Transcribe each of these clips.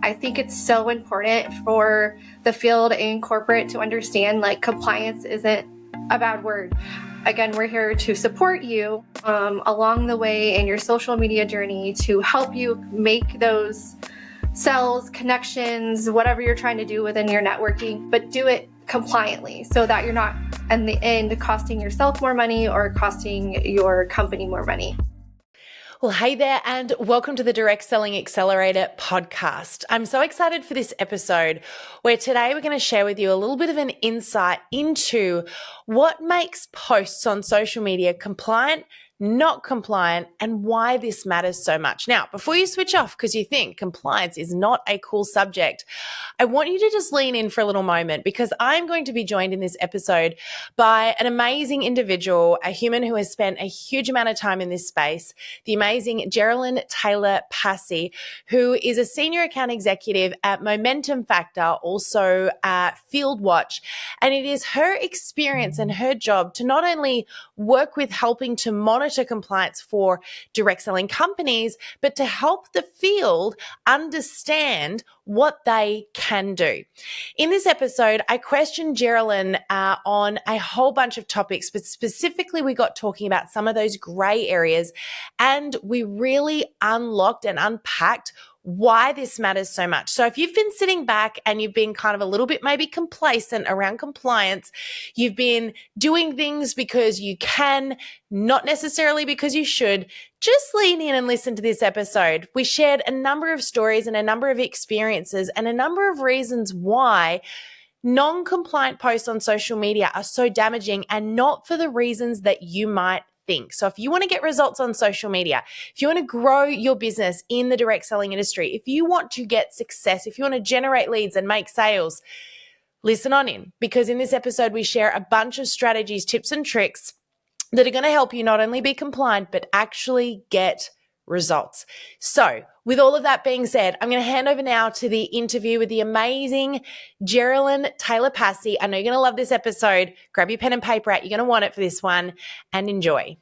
I think it's so important for the field and corporate to understand like compliance isn't a bad word. Again, we're here to support you along the way in your social media journey to help you make those sales, connections, whatever you're trying to do within your networking, but do it compliantly so that you're not in the end costing yourself more money or costing your company more money. Well, hey there, and welcome to the Direct Selling Accelerator podcast. I'm so excited for this episode where today we're going to share with you a little bit of an insight into what makes posts on social media compliant, not compliant, and why this matters so much. Now, before you switch off because you think compliance is not a cool subject, I want you to just lean in for a little moment because I'm going to be joined in this episode by an amazing individual, a human who has spent a huge amount of time in this space, the amazing Jerilyn Taylor Passey, who is a senior account executive at Momentum Factor, also at Field Watch. And it is her experience and her job to not only work with helping to monitor compliance for direct selling companies, but to help the field understand what they can do. In this episode, I questioned Jerilyn on a whole bunch of topics, but specifically we got talking about some of those gray areas, and we really unlocked and unpacked why this matters so much. So if you've been sitting back and you've been kind of a little bit maybe complacent around compliance, you've been doing things because you can, not necessarily because you should, just lean in and listen to this episode. We shared a number of stories and a number of experiences and a number of reasons why non-compliant posts on social media are so damaging, and not for the reasons that you might think. So if you want to get results on social media, if you want to grow your business in the direct selling industry, if you want to get success, if you want to generate leads and make sales, listen on in, because in this episode we share a bunch of strategies, tips and tricks that are going to help you not only be compliant, but actually get results. So with all of that being said, I'm going to hand over now to the interview with the amazing Jerilyn Taylor Passey. I know you're going to love this episode. Grab your pen and paper out. You're going to want it for this one, and enjoy.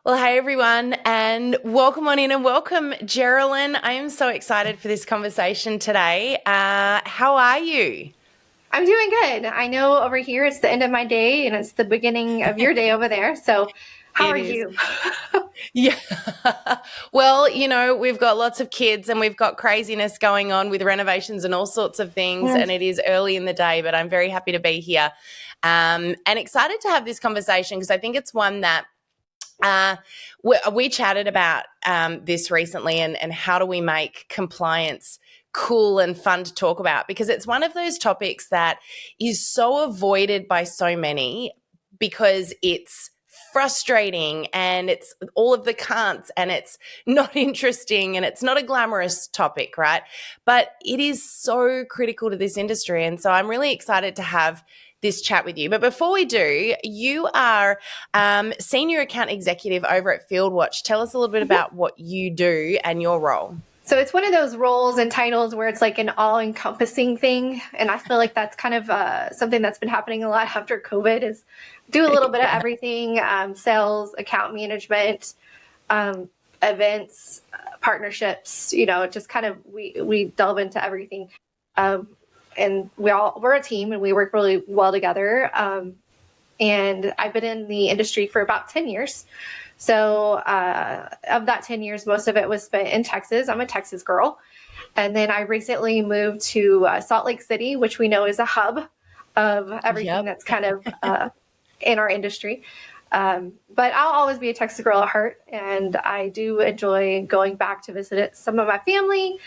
Well, hey everyone, and welcome on in, and welcome Jerilyn. I am so excited for this conversation today. How are you? I'm doing good. I know over here it's the end of my day and it's the beginning of your day over there. So how are you? Yeah. Well, you know, we've got lots of kids and we've got craziness going on with renovations and all sorts of things. And it is early in the day, but I'm very happy to be here and excited to have this conversation because I think it's one that we chatted about this recently, and how do we make compliance cool and fun to talk about, because it's one of those topics that is so avoided by so many because it's frustrating and it's all of the can'ts and it's not interesting and it's not a glamorous topic, right? But it is so critical to this industry, and so I'm really excited to have this chat with you. But before we do, you are senior account executive over at Field Watch. Tell us a little bit about what you do and your role. So it's one of those roles and titles where it's like an all-encompassing thing. And I feel like that's kind of something that's been happening a lot after COVID, is do a little bit of everything, sales, account management, events, partnerships, you know, just kind of we delve into everything. And we're a team and we work really well together. And I've been in the industry for about 10 years. So of that 10 years, most of it was spent in Texas. I'm a Texas girl. And then I recently moved to Salt Lake City, which we know is a hub of everything that's kind of in our industry. But I'll always be a Texas girl at heart. And I do enjoy going back to visit some of my family.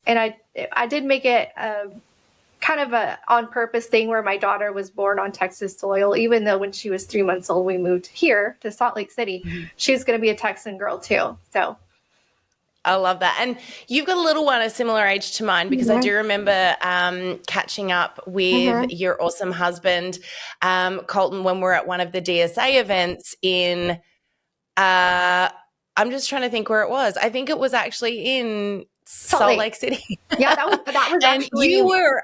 And I did make it kind of a on purpose thing where my daughter was born on Texas soil, even though when she was 3 months old, we moved here to Salt Lake City. Mm-hmm. She's going to be a Texan girl too. So I love that. And you've got a little one a similar age to mine, because I do remember catching up with your awesome husband, Colton, when we're at one of the DSA events in I'm just trying to think where it was. I think it was actually in Salt Lake City. Yeah, that was And actually. you were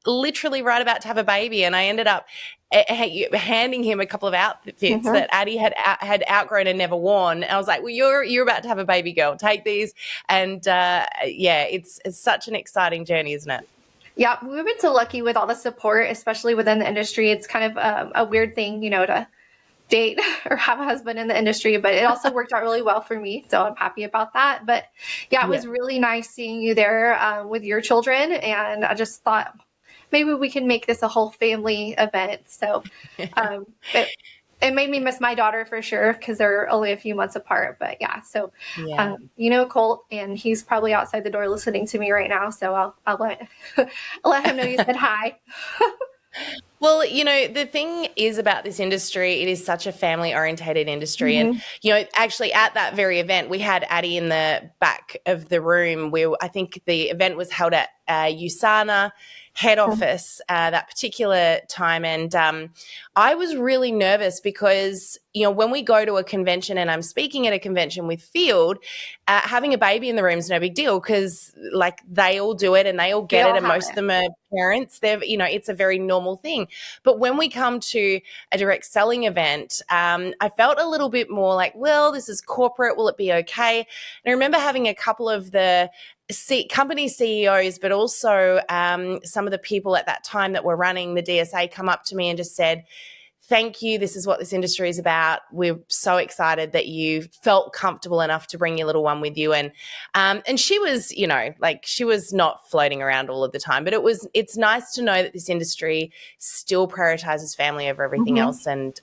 literally right about to have a baby, and I ended up handing him a couple of outfits that Addie had outgrown and never worn. And I was like, well, you're about to have a baby girl. Take these. And it's such an exciting journey, isn't it? Yeah, we've been so lucky with all the support, especially within the industry. It's kind of a weird thing, to date or have a husband in the industry, but it also worked out really well for me. So I'm happy about that. But yeah, it was really nice seeing you there with your children. And I just thought maybe we can make this a whole family event. So it made me miss my daughter for sure, because they're only a few months apart. But yeah, so Colt, and he's probably outside the door listening to me right now. So I'll let him know you said hi. Well, the thing is about this industry, it is such a family-orientated industry. And, actually at that very event, we had Addie in the back of the room where I think the event was held at USANA head office that particular time. And I was really nervous because, when we go to a convention and I'm speaking at a convention with Field, having a baby in the room is no big deal, because they all do it and they all get it, and most of them are parents. It's a very normal thing. But when we come to a direct selling event, I felt a little bit more like, well, this is corporate. Will it be okay? And I remember having a couple of the company CEOs, but also some of the people at that time that were running the DSA come up to me and just said, thank you. This is what this industry is about. We're so excited that you felt comfortable enough to bring your little one with you. And she was, she was not floating around all of the time, but it's nice to know that this industry still prioritizes family over everything else. And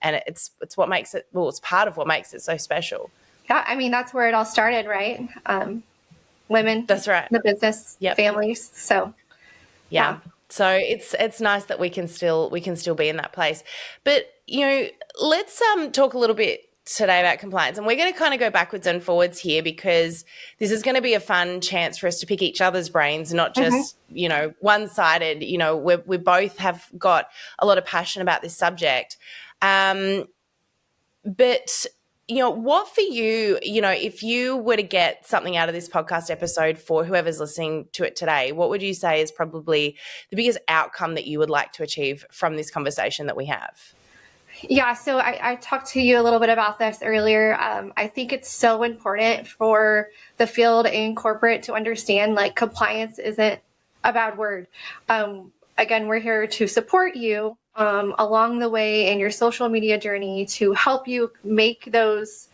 it's what makes it, it's part of what makes it so special. Yeah. I mean, that's where it all started, right? Women. That's right. The business, families. So yeah. So it's nice that we can still be in that place. But let's talk a little bit today about compliance, and we're going to kind of go backwards and forwards here, because this is going to be a fun chance for us to pick each other's brains, not just one-sided. We both have got a lot of passion about this subject, but what for you, if you were to get something out of this podcast episode for whoever's listening to it today, what would you say is probably the biggest outcome that you would like to achieve from this conversation that we have? Yeah, so I talked to you a little bit about this earlier. I think it's so important for the field and corporate to understand, compliance isn't a bad word. Again, we're here to support you along the way in your social media journey, to help you make those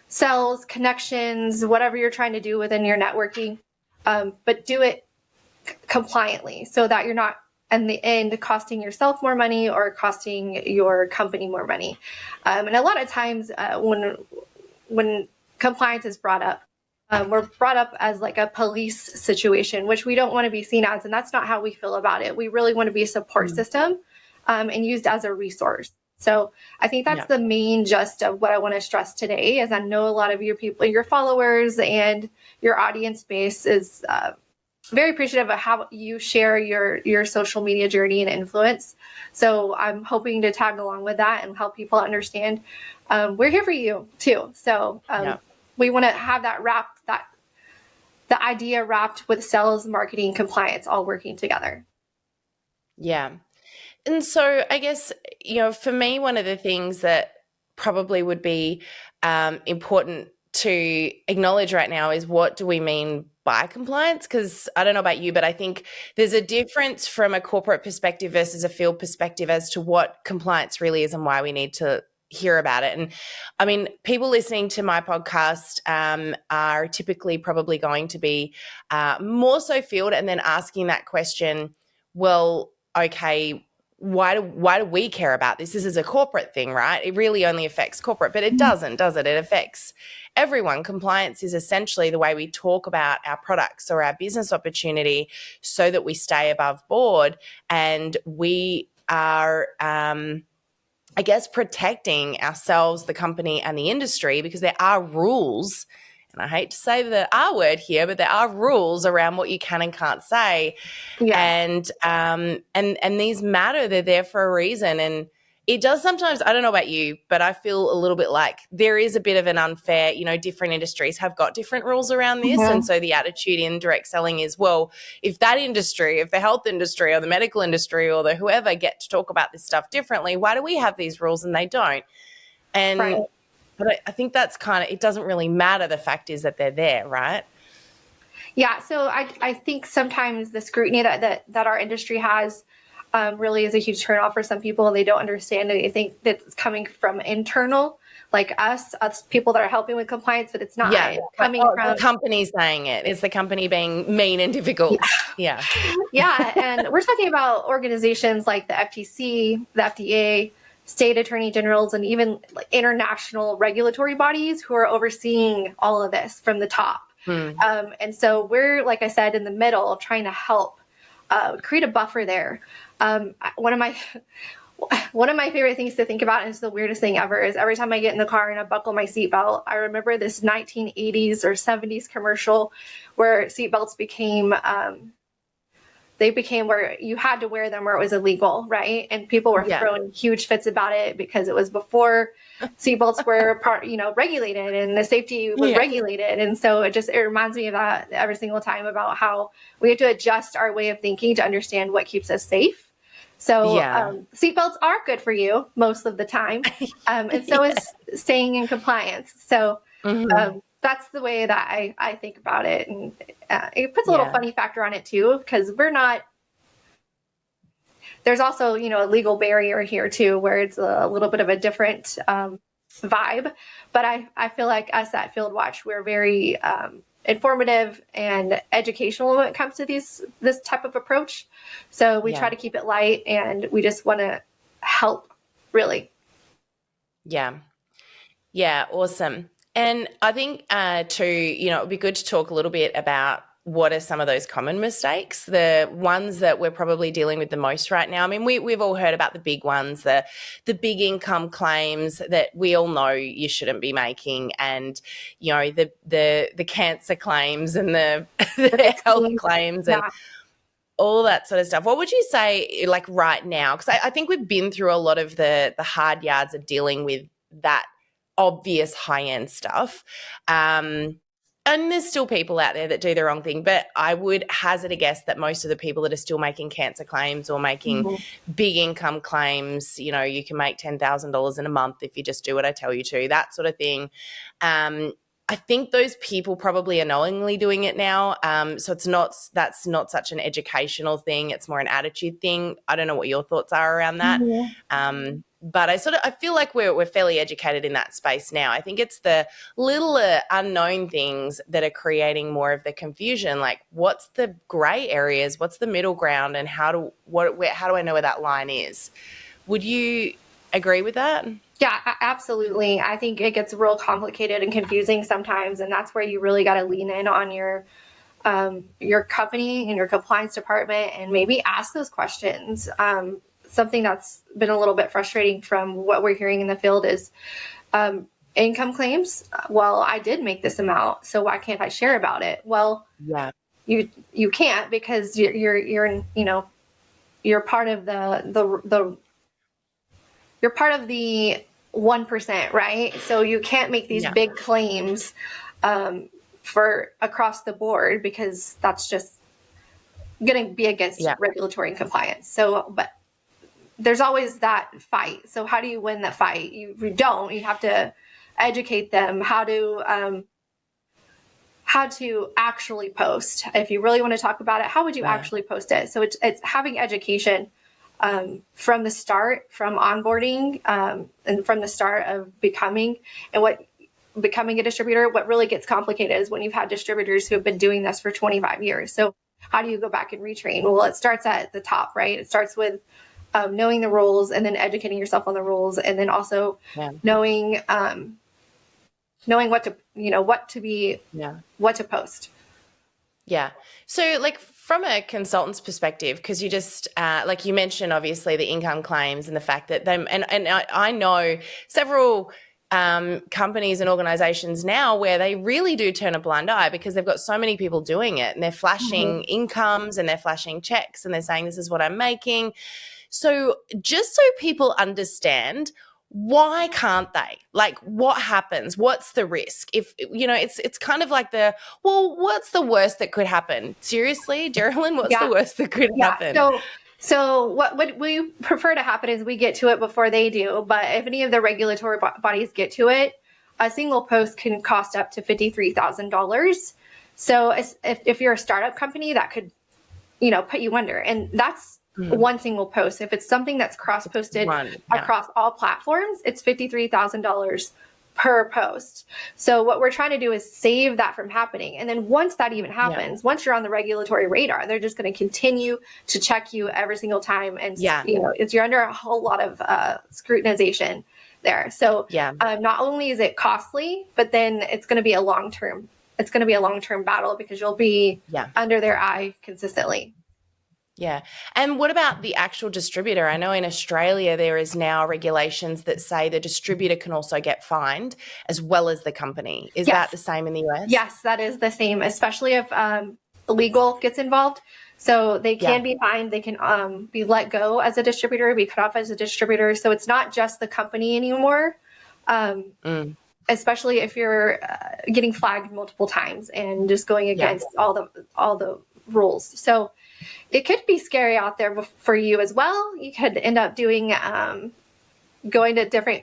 sales, connections, whatever you're trying to do within your networking, but do it compliantly, so that you're not in the end costing yourself more money or costing your company more money. And a lot of times when compliance is brought up, we're brought up as a police situation, which we don't want to be seen as, and that's not how we feel about it. We really want to be a support system and used as a resource. So I think that's the main gist of what I want to stress today, is I know a lot of your people, your followers and your audience base is very appreciative of how you share your social media journey and influence. So I'm hoping to tag along with that and help people understand we're here for you too. So we want to have the idea wrapped with sales, marketing, compliance, all working together. Yeah. And so I guess, for me, one of the things that probably would be important to acknowledge right now is, what do we mean by compliance? Because I don't know about you, but I think there's a difference from a corporate perspective versus a field perspective as to what compliance really is and why we need to hear about it. And I mean, people listening to my podcast are typically probably going to be more so field, and then asking that question, well, okay, why do we care about this? This is a corporate thing, right? It really only affects corporate, but it doesn't, does it? It affects everyone. Compliance is essentially the way we talk about our products or our business opportunity, so that we stay above board and we are, I guess, protecting ourselves, the company, and the industry, because there are rules. And I hate to say the R word here, but there are rules around what you can and can't say. Yeah. And these matter. They're there for a reason. And it does sometimes, I don't know about you, but I feel a little bit like there is a bit of an unfair, different industries have got different rules around this. Mhm. And so the attitude in direct selling is, well, if that industry, if the health industry or the medical industry or the whoever get to talk about this stuff differently, why do we have these rules and they don't? Right. And but I think that's kind of, it doesn't really matter. The fact is that they're there, right? Yeah. So I think sometimes the scrutiny that our industry has really is a huge turnoff for some people. They don't understand it. They think that it's coming from internal, like us people that are helping with compliance, but it's not. Yeah. It's coming from the company saying it. It's the company being mean and difficult. Yeah. Yeah. And we're talking about organizations like the FTC, the FDA, state attorney generals, and even like international regulatory bodies who are overseeing all of this from the top. And so we're, like I said, in the middle trying to help create a buffer there. One of my favorite things to think about, and it's the weirdest thing ever, is every time I get in the car and I buckle my seatbelt, I remember this 1980s or 70s commercial where seatbelts became where you had to wear them or it was illegal, right? And people were throwing huge fits about it because it was before seatbelts were regulated and the safety was regulated. And so it reminds me of that every single time, about how we have to adjust our way of thinking to understand what keeps us safe. So seatbelts are good for you most of the time. And so is staying in compliance. So that's the way that I think about it. And it puts a little funny factor on it too, because there's also, a legal barrier here too, where it's a little bit of a different vibe. But I feel like us at Field Watch, we're very informative and educational when it comes to this type of approach. So we try to keep it light, and we just want to help, really. Yeah. Yeah. Awesome. And I think too, it would be good to talk a little bit about what are some of those common mistakes, the ones that we're probably dealing with the most right now. I mean, we've all heard about the big ones, the big income claims that we all know you shouldn't be making, and the cancer claims and the health claims and all that sort of stuff. What would you say, like right now? Because I think we've been through a lot of the hard yards of dealing with that obvious high-end stuff. And there's still people out there that do the wrong thing, but I would hazard a guess that most of the people that are still making cancer claims or making big income claims, you can make $10,000 in a month if you just do what I tell you to, that sort of thing. I think those people probably are knowingly doing it now. So that's not such an educational thing. It's more an attitude thing. I don't know what your thoughts are around that. But I feel like we're fairly educated in that space now. I think it's the little unknown things that are creating more of the confusion. Like, what's the gray areas? What's the middle ground? And how do I know where that line is? Would you agree with that? Yeah, absolutely. I think it gets real complicated and confusing sometimes, and that's where you really got to lean in on your company and your compliance department, and maybe ask those questions. Something that's been a little bit frustrating from what we're hearing in the field is income claims. Well, I did make this amount, so why can't I share about it? Well, you can't, because you're part of you're part of the 1%, right? So you can't make these big claims for across the board, because that's just going to be against regulatory and compliance. So, but there's always that fight. So how do you win that fight? You have to educate them how to actually post. If you really want to talk about it, how would you actually post it? So it's having education from the start, from onboarding, and from the start of becoming a distributor. What really gets complicated is when you've had distributors who have been doing this for 25 years. So how do you go back and retrain? Well, it starts at the top, right? It starts with knowing the rules, and then educating yourself on the rules, and then also knowing what to post. Yeah. So like from a consultant's perspective, because you just like you mentioned, obviously the income claims and the fact that them, and I know several companies and organizations now where they really do turn a blind eye, because they've got so many people doing it, and they're flashing incomes and they're flashing checks and they're saying, this is what I'm making. So just so people understand, why can't they? Like, what happens? What's the risk? If, it's kind of like what's the worst that could happen? Seriously, Jerilyn, what's the worst that could happen? So what we prefer to happen is we get to it before they do. But if any of the regulatory bodies get to it, a single post can cost up to $53,000. So if you're a startup company, that could, put you under. And that's one single post. If it's something that's cross-posted across all platforms, it's $53,000 per post. So what we're trying to do is save that from happening. And then once that even happens, once you're on the regulatory radar, they're just going to continue to check you every single time. And, you're under a whole lot of scrutinization there. So not only is it costly, but then it's going to be a long-term battle because you'll be under their eye consistently. Yeah. And what about the actual distributor? I know in Australia there is now regulations that say the distributor can also get fined as well as the company. Is that the same in the US? Yes, that is the same, especially if legal gets involved. So they can be fined. They can be let go as a distributor, be cut off as a distributor. So it's not just the company anymore, especially if you're getting flagged multiple times and just going against all the rules. So it could be scary out there for you as well. You could end up going to different,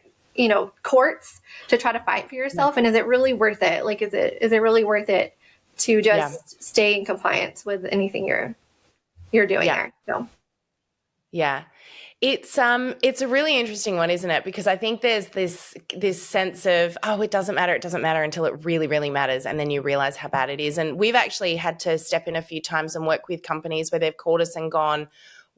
courts to try to fight for yourself. And is it really worth it? Like, is it really worth it to just stay in compliance with anything you're doing there? So. Yeah. It's a really interesting one, isn't it? Because I think there's this sense of, it doesn't matter until it really, really matters. And then you realize how bad it is. And we've actually had to step in a few times and work with companies where they've called us and gone,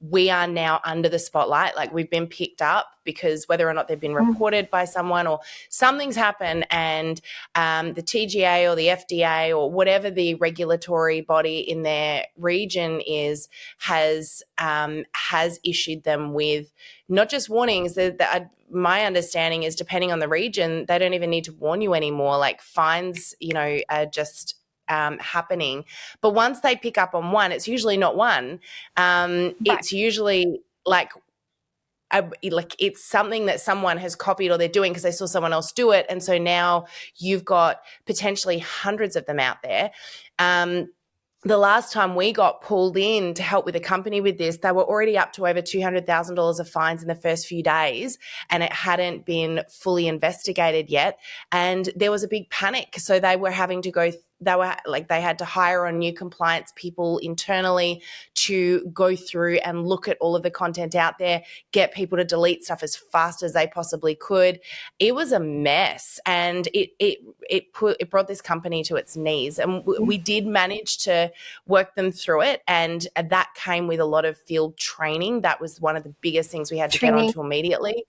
we are now under the spotlight. Like, we've been picked up because whether or not they've been reported by someone or something's happened, and the TGA or the FDA or whatever the regulatory body in their region is has issued them with not just warnings. My understanding is, depending on the region, they don't even need to warn you anymore. Like, fines, are just happening. But once they pick up on one, it's usually not one. It's usually like it's something that someone has copied or they're doing because they saw someone else do it. And so now you've got potentially hundreds of them out there. The last time we got pulled in to help with a company with this, they were already up to over $200,000 of fines in the first few days, and it hadn't been fully investigated yet. And there was a big panic. So they were having to they had to hire on new compliance people internally to go through and look at all of the content out there, get people to delete stuff as fast as they possibly could. It was a mess, and it brought this company to its knees. And we did manage to work them through it, and that came with a lot of field training. That was one of the biggest things we had to get onto immediately.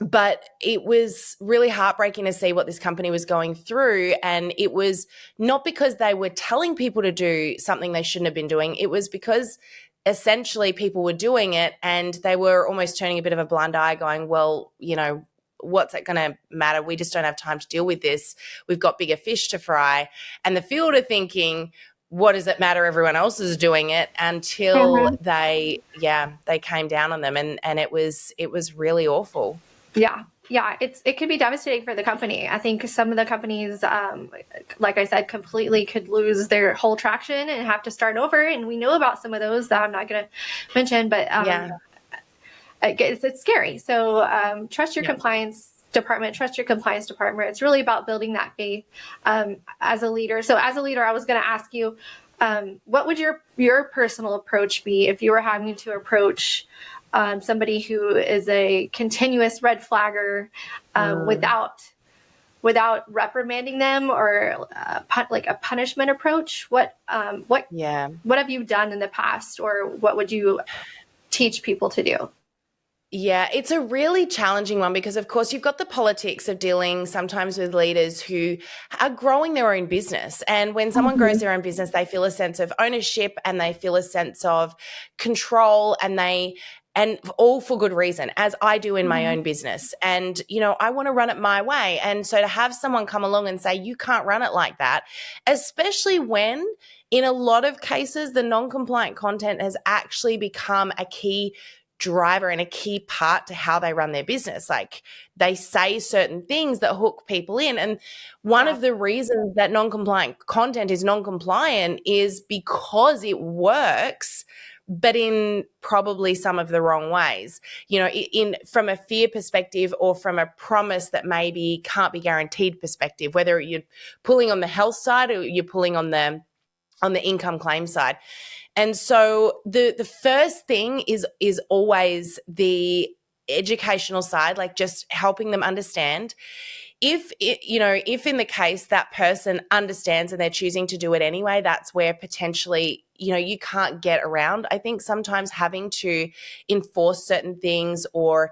But it was really heartbreaking to see what this company was going through. And it was not because they were telling people to do something they shouldn't have been doing. It was because essentially people were doing it and they were almost turning a bit of a blind eye, going, well, what's it going to matter? We just don't have time to deal with this. We've got bigger fish to fry. And the field are thinking, what does it matter? Everyone else is doing it, until they came down on them. And it was really awful. Yeah. It could be devastating for the company. I think some of the companies, like I said, completely could lose their whole traction and have to start over. And we know about some of those that I'm not going to mention, but it's scary. So trust your compliance department, trust your compliance department. It's really about building that faith as a leader. So as a leader, I was going to ask you, what would your personal approach be if you were having to approach somebody who is a continuous red flagger without reprimanding them or like a punishment approach? What have you done in the past, or what would you teach people to do? Yeah, it's a really challenging one because, of course, you've got the politics of dealing sometimes with leaders who are growing their own business. And when someone grows their own business, they feel a sense of ownership and they feel a sense of control, and and all for good reason, as I do in my own business. And, I want to run it my way. And so to have someone come along and say, you can't run it like that, especially when in a lot of cases, the non-compliant content has actually become a key driver and a key part to how they run their business. Like, they say certain things that hook people in. And one of the reasons that non-compliant content is non-compliant is because it works, but in probably some of the wrong ways, in from a fear perspective or from a promise that maybe can't be guaranteed perspective, whether you're pulling on the health side or you're pulling on the income claim side. And so the first thing is always the educational side, like just helping them understand. If in the case that person understands and they're choosing to do it anyway, that's where potentially, you can't get around. I think sometimes having to enforce certain things or,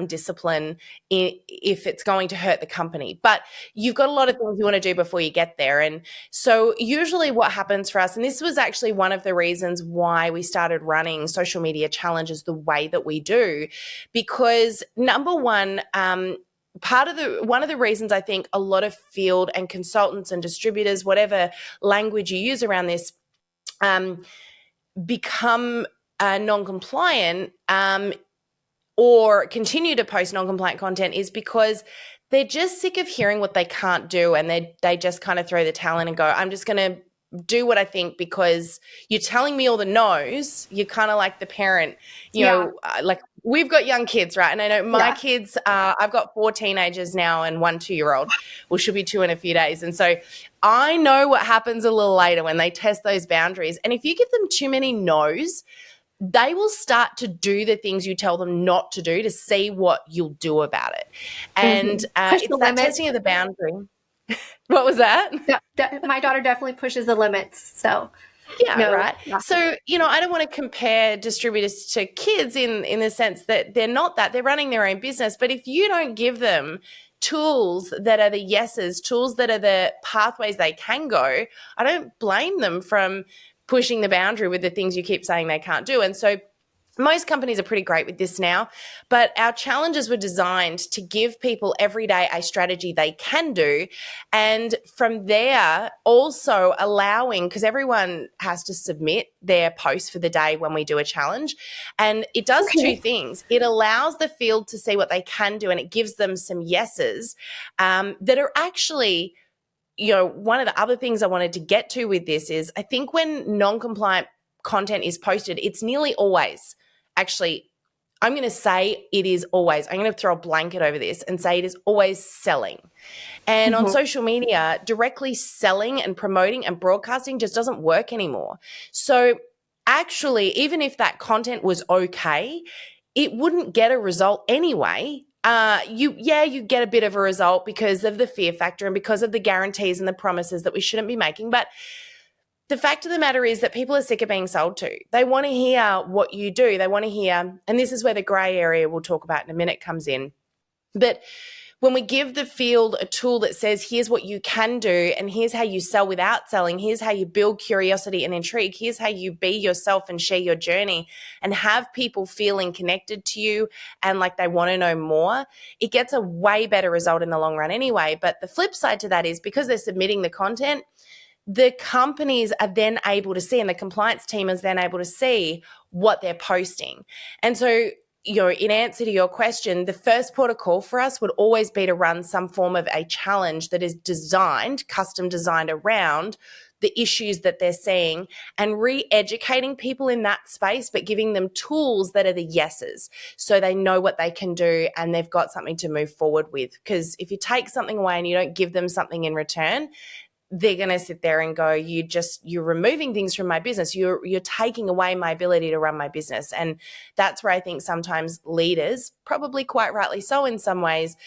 discipline if it's going to hurt the company. But you've got a lot of things you want to do before you get there. And so usually what happens for us, and this was actually one of the reasons why we started running social media challenges the way that we do, because number one, one of the reasons I think a lot of field and consultants and distributors, whatever language you use around this, become non-compliant or continue to post non-compliant content is because they're just sick of hearing what they can't do, and they just kind of throw the towel in and go, I'm just going to do what I think because you're telling me all the no's. You're kind of like the parent, like we've got young kids, right? And I know my kids, I've got 4 teenagers now and 1 2-year-old, well, she'll be 2 in a few days. And so I know what happens a little later when they test those boundaries. And if you give them too many no's, they will start to do the things you tell them not to do to see what you'll do about it. And it's that testing of the boundary. What was that? My daughter definitely pushes the limits. So right. So, I don't want to compare distributors to kids in the sense that they're not that. They're running their own business. But if you don't give them tools that are the yeses, tools that are the pathways they can go, I don't blame them from pushing the boundary with the things you keep saying they can't do. And so most companies are pretty great with this now, but our challenges were designed to give people every day a strategy they can do. And from there, also allowing, because everyone has to submit their post for the day when we do a challenge. And it does 2 things. It allows the field to see what they can do, and it gives them some yeses that are actually, one of the other things I wanted to get to with this is I think when non-compliant content is posted, it's nearly always, actually, I'm going to say it is always, I'm going to throw a blanket over this and say it is always selling. And on social media, directly selling and promoting and broadcasting just doesn't work anymore. So actually, even if that content was okay, it wouldn't get a result anyway. You get a bit of a result because of the fear factor and because of the guarantees and the promises that we shouldn't be making. But the fact of the matter is that people are sick of being sold to. They want to hear what you do. They want to hear, and this is where the gray area we'll talk about in a minute comes in. But when we give the field a tool that says, here's what you can do, and here's how you sell without selling, here's how you build curiosity and intrigue, here's how you be yourself and share your journey and have people feeling connected to you and like they want to know more, it gets a way better result in the long run anyway. But the flip side to that is because they're submitting the content, the companies are then able to see, and the compliance team is then able to see what they're posting. And so, in answer to your question, the first port of call for us would always be to run some form of a challenge that is custom designed around the issues that they're seeing and re-educating people in that space, but giving them tools that are the yeses so they know what they can do and they've got something to move forward with. Because if you take something away and you don't give them something in return, they're going to sit there and go, you're removing things from my business. You're taking away my ability to run my business. And that's where I think sometimes leaders, probably quite rightly so in some ways,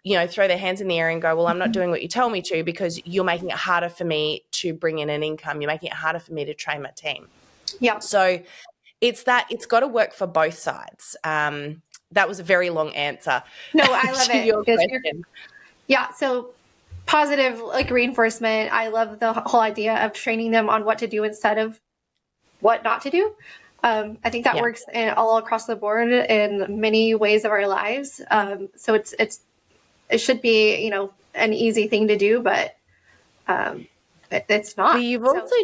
throw their hands in the air and go, well, I'm not doing what you tell me to because you're making it harder for me to bring in an income. You're making it harder for me to train my team. Yeah. So it's got to work for both sides. That was a very long answer. No, I love it. Your question. Yeah. So positive, like reinforcement. I love the whole idea of training them on what to do instead of what not to do. I think that works all across the board in many ways of our lives. So it should be, you know, an easy thing to do, but it's not. But you've also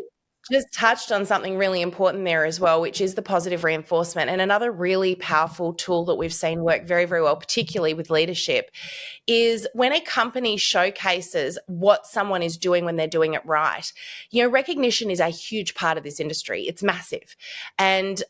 just touched on something really important there as well, which is the positive reinforcement. And another really powerful tool that we've seen work very, very well, particularly with leadership, is when a company showcases what someone is doing when they're doing it right. You know, recognition is a huge part of this industry. It's massive. And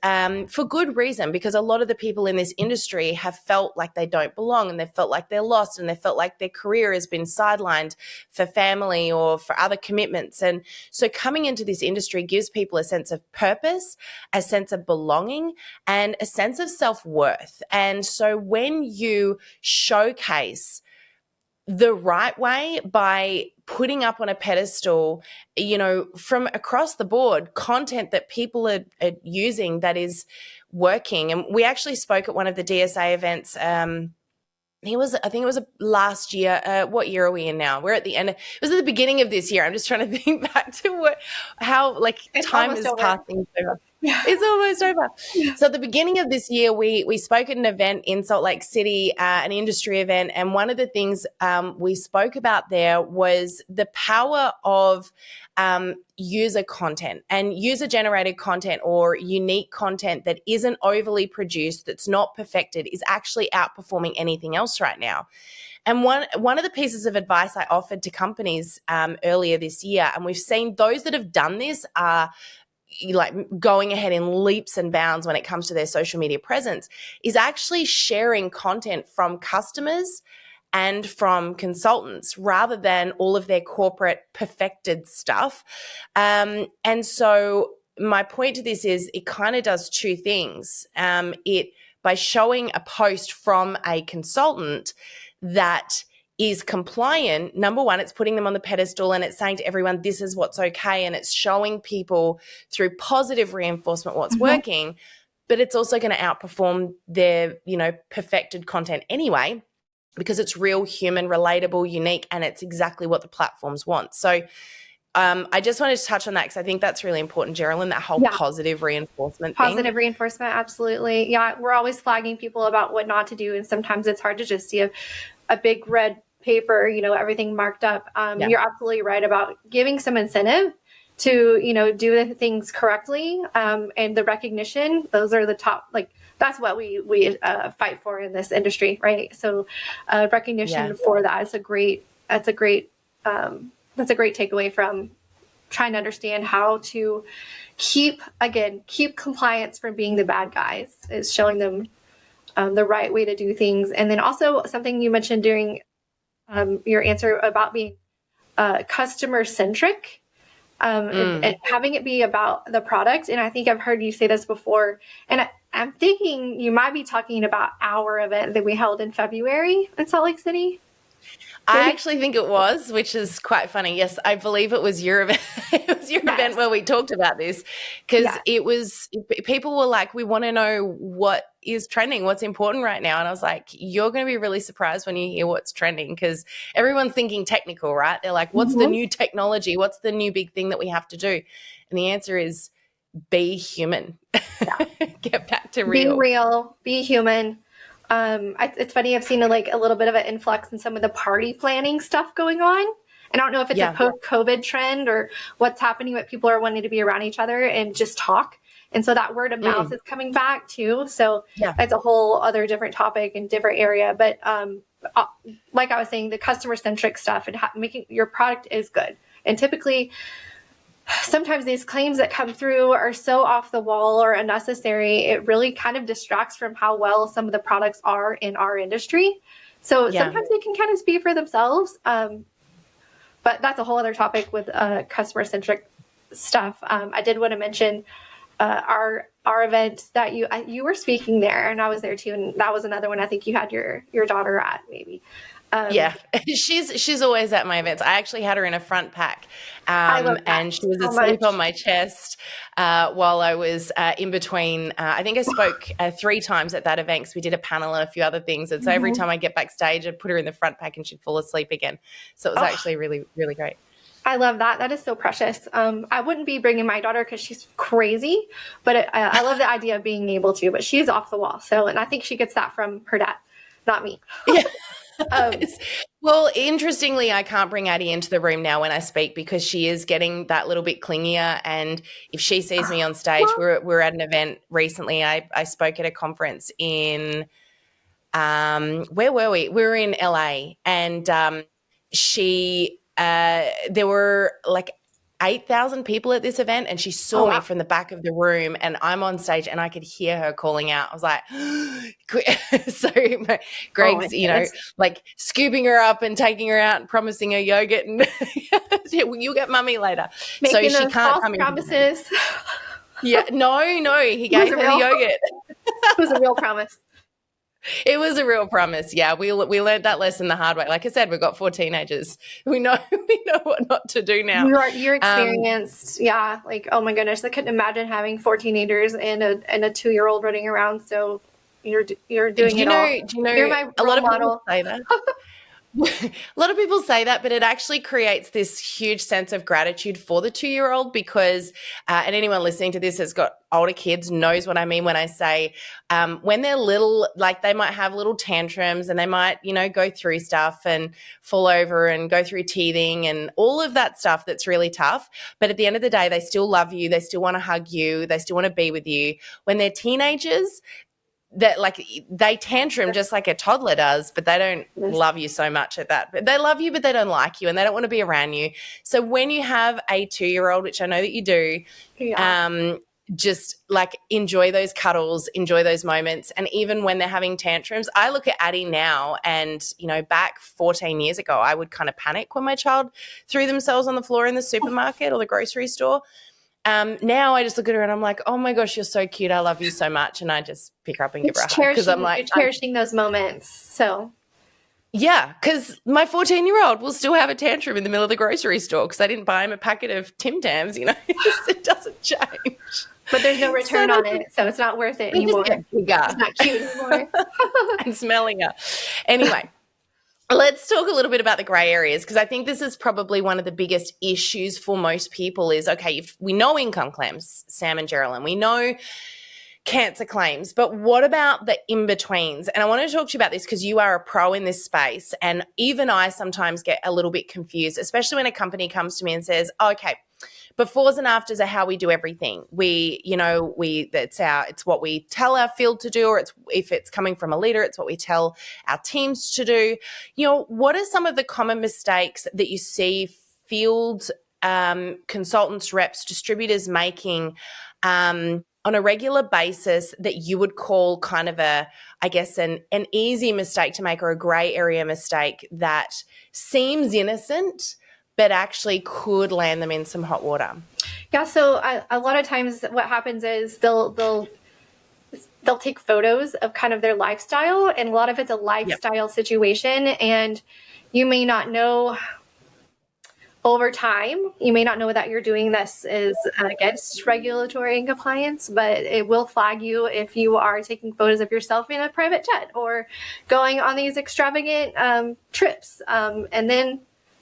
for good reason, because a lot of the people in this industry have felt like they don't belong, and they felt like they're lost, and they felt like their career has been sidelined for family or for other commitments. And so coming into this industry gives people a sense of purpose, a sense of belonging, and a sense of self-worth. And so when you showcase the right way by putting up on a pedestal, you know, from across the board, content that people are using that is working. And we actually spoke at one of the DSA events, I think it was last year. What year are we in now? We're at the end. It was at the beginning of this year. I'm just trying to think back to how time is passing. Yeah. It's almost over. Yeah. So at the beginning of this year, we spoke at an event in Salt Lake City, an industry event. And one of the things we spoke about there was the power of user content and user-generated content or unique content that isn't overly produced, that's not perfected, is actually outperforming anything else right now. And one of the pieces of advice I offered to companies earlier this year, and we've seen those that have done this are like going ahead in leaps and bounds when it comes to their social media presence, is actually sharing content from customers and from consultants rather than all of their corporate perfected stuff. And so my point to this is it kind of does two things. By showing a post from a consultant that is compliant, number one, it's putting them on the pedestal and it's saying to everyone, this is what's okay. And it's showing people through positive reinforcement what's working, but it's also going to outperform their, you know, perfected content anyway, because it's real, human, relatable, unique, and it's exactly what the platforms want. So I just wanted to touch on that because I think that's really important, Jerilyn, that whole positive reinforcement thing. Positive reinforcement, absolutely. Yeah, we're always flagging people about what not to do, and sometimes it's hard to just see a big red paper, you know, everything marked up. You're absolutely right about giving some incentive to, you know, do the things correctly, and the recognition. Those are the top, like, that's what we fight for in this industry, right? So recognition for that is that's a great takeaway from trying to understand how to keep compliance from being the bad guys, is showing them the right way to do things. And then also something you mentioned during your answer about being customer-centric, and having it be about the product. And I think I've heard you say this before, and I'm thinking you might be talking about our event that we held in February in Salt Lake City. I actually think it was, which is quite funny. Yes, I believe it was your event. It was your event where we talked about this, because it was, people were like, we want to know what is trending, what's important right now. And I was like, you're going to be really surprised when you hear what's trending, because everyone's thinking technical, right? They're like, what's the new technology? What's the new big thing that we have to do? And the answer is be human. Get back to real. Be real, be human. It's funny, I've seen a little bit of an influx in some of the party planning stuff going on. I don't know if it's a post-COVID trend or what's happening, but people are wanting to be around each other and just talk. And so that word of mouth is coming back too. So it's a whole other different topic and different area. But like I was saying, the customer-centric stuff and making your product is good. And typically, sometimes these claims that come through are so off the wall or unnecessary, it really kind of distracts from how well some of the products are in our industry. So sometimes they can kind of speak for themselves. But that's a whole other topic with customer-centric stuff. I did want to mention our event that you were speaking there, and I was there too. And that was another one I think you had your daughter at, maybe. She's always at my events. I actually had her in a front pack, and she was so asleep much on my chest while I was in between. I think I spoke 3 times at that event because we did a panel and a few other things. And so every time I get backstage, I'd put her in the front pack and she'd fall asleep again. So it was actually really, really great. I love that. That is so precious. I wouldn't be bringing my daughter because she's crazy, but I love the idea of being able to. But she's off the wall. So, and I think she gets that from her dad, not me. Yeah. Um, Well, interestingly, I can't bring Addie into the room now when I speak because she is getting that little bit clingier. And if she sees me on stage, we're at an event recently. I spoke at a conference in where were we? We were in LA, and there were like 8,000 people at this event, and she saw me from the back of the room, and I'm on stage and I could hear her calling out. I was like, so Greg's, like scooping her up and taking her out and promising her yogurt and you'll get mummy later. Making so she those can't false come promises. Yeah, no, he gave her the yogurt. It was a real promise. It was a real promise. Yeah, we learned that lesson the hard way. Like I said, we've got 4 teenagers. We know what not to do now. You're experienced. Yeah. Like, oh my goodness, I couldn't imagine having 4 teenagers and a 2-year-old running around. So you're doing it all. Do you know you're my a lot of model. people say that? A lot of people say that, but it actually creates this huge sense of gratitude for the 2-year-old because, and anyone listening to this has got older kids knows what I mean when I say when they're little, like they might have little tantrums and they might, go through stuff and fall over and go through teething and all of that stuff that's really tough. But at the end of the day, they still love you. They still want to hug you. They still want to be with you. When they're teenagers, that like they tantrum just like a toddler does, but they don't love you so much at that. But they love you, but they don't like you and they don't want to be around you. So when you have a 2-year-old, which I know that you do, just like enjoy those cuddles, enjoy those moments. And even when they're having tantrums, I look at Addie now and, back 14 years ago, I would kind of panic when my child threw themselves on the floor in the supermarket or the grocery store. Now I just look at her and I'm like, oh my gosh, you're so cute. I love you so much. And I just pick her up and give her a hug because I'm like, you're cherishing those moments. So yeah, because my 14-year-old will still have a tantrum in the middle of the grocery store because I didn't buy him a packet of Tim Tams, it doesn't change. But there's no return on it, so it's not worth it anymore. It's not cute anymore. And smelling her. Anyway. Let's talk a little bit about the grey areas because I think this is probably one of the biggest issues for most people is, okay, we know income claims, Sam and Jerilyn, we know cancer claims, but what about the in-betweens? And I want to talk to you about this because you are a pro in this space and even I sometimes get a little bit confused, especially when a company comes to me and says, okay, befores and afters are how we do everything. It's what we tell our field to do, or if it's coming from a leader, it's what we tell our teams to do. What are some of the common mistakes that you see field consultants, reps, distributors making on a regular basis that you would call kind of an easy mistake to make or a grey area mistake that seems innocent but actually could land them in some hot water? Yeah, so a lot of times what happens is they'll take photos of kind of their lifestyle, and a lot of it's a lifestyle situation, and you may not know over time, you may not know that you're doing this is against regulatory and compliance, but it will flag you if you are taking photos of yourself in a private jet or going on these extravagant trips, and then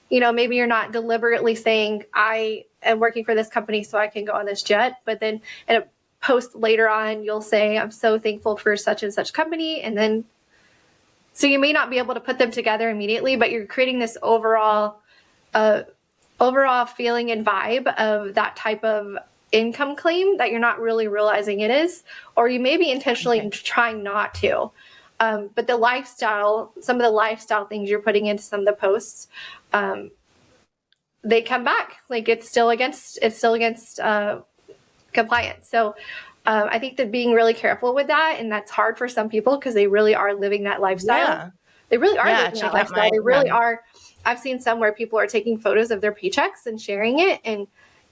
maybe you're not deliberately saying, I am working for this company so I can go on this jet. But then in a post later on, you'll say, I'm so thankful for such and such company. And then, so you may not be able to put them together immediately, but you're creating this overall feeling and vibe of that type of income claim that you're not really realizing it is, or you may be intentionally trying not to. But the lifestyle, some of the lifestyle things you're putting into some of the posts, they come back. Like it's still against compliance. So I think that being really careful with that, and that's hard for some people because they really are living that lifestyle. Yeah. They really are living that lifestyle. They really are. I've seen some where people are taking photos of their paychecks and sharing it, and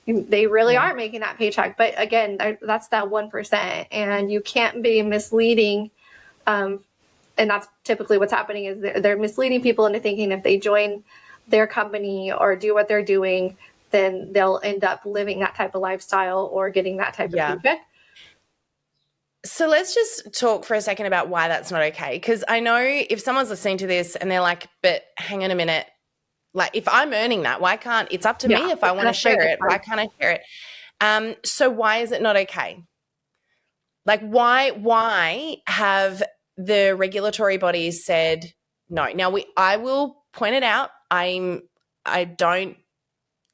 they really are making that paycheck. But again, that's that 1%, and you can't be misleading. And that's typically what's happening is they're misleading people into thinking if they join their company or do what they're doing, then they'll end up living that type of lifestyle or getting that type of paycheck. So let's just talk for a second about why that's not okay. Because I know if someone's listening to this and they're like, but hang on a minute, Like if I'm earning that, why can't, it's up to me if I want to that's a very share good it. Why point. can't I share it? So why is it not okay? Like why have the regulatory bodies said no? Now I will point it out. I don't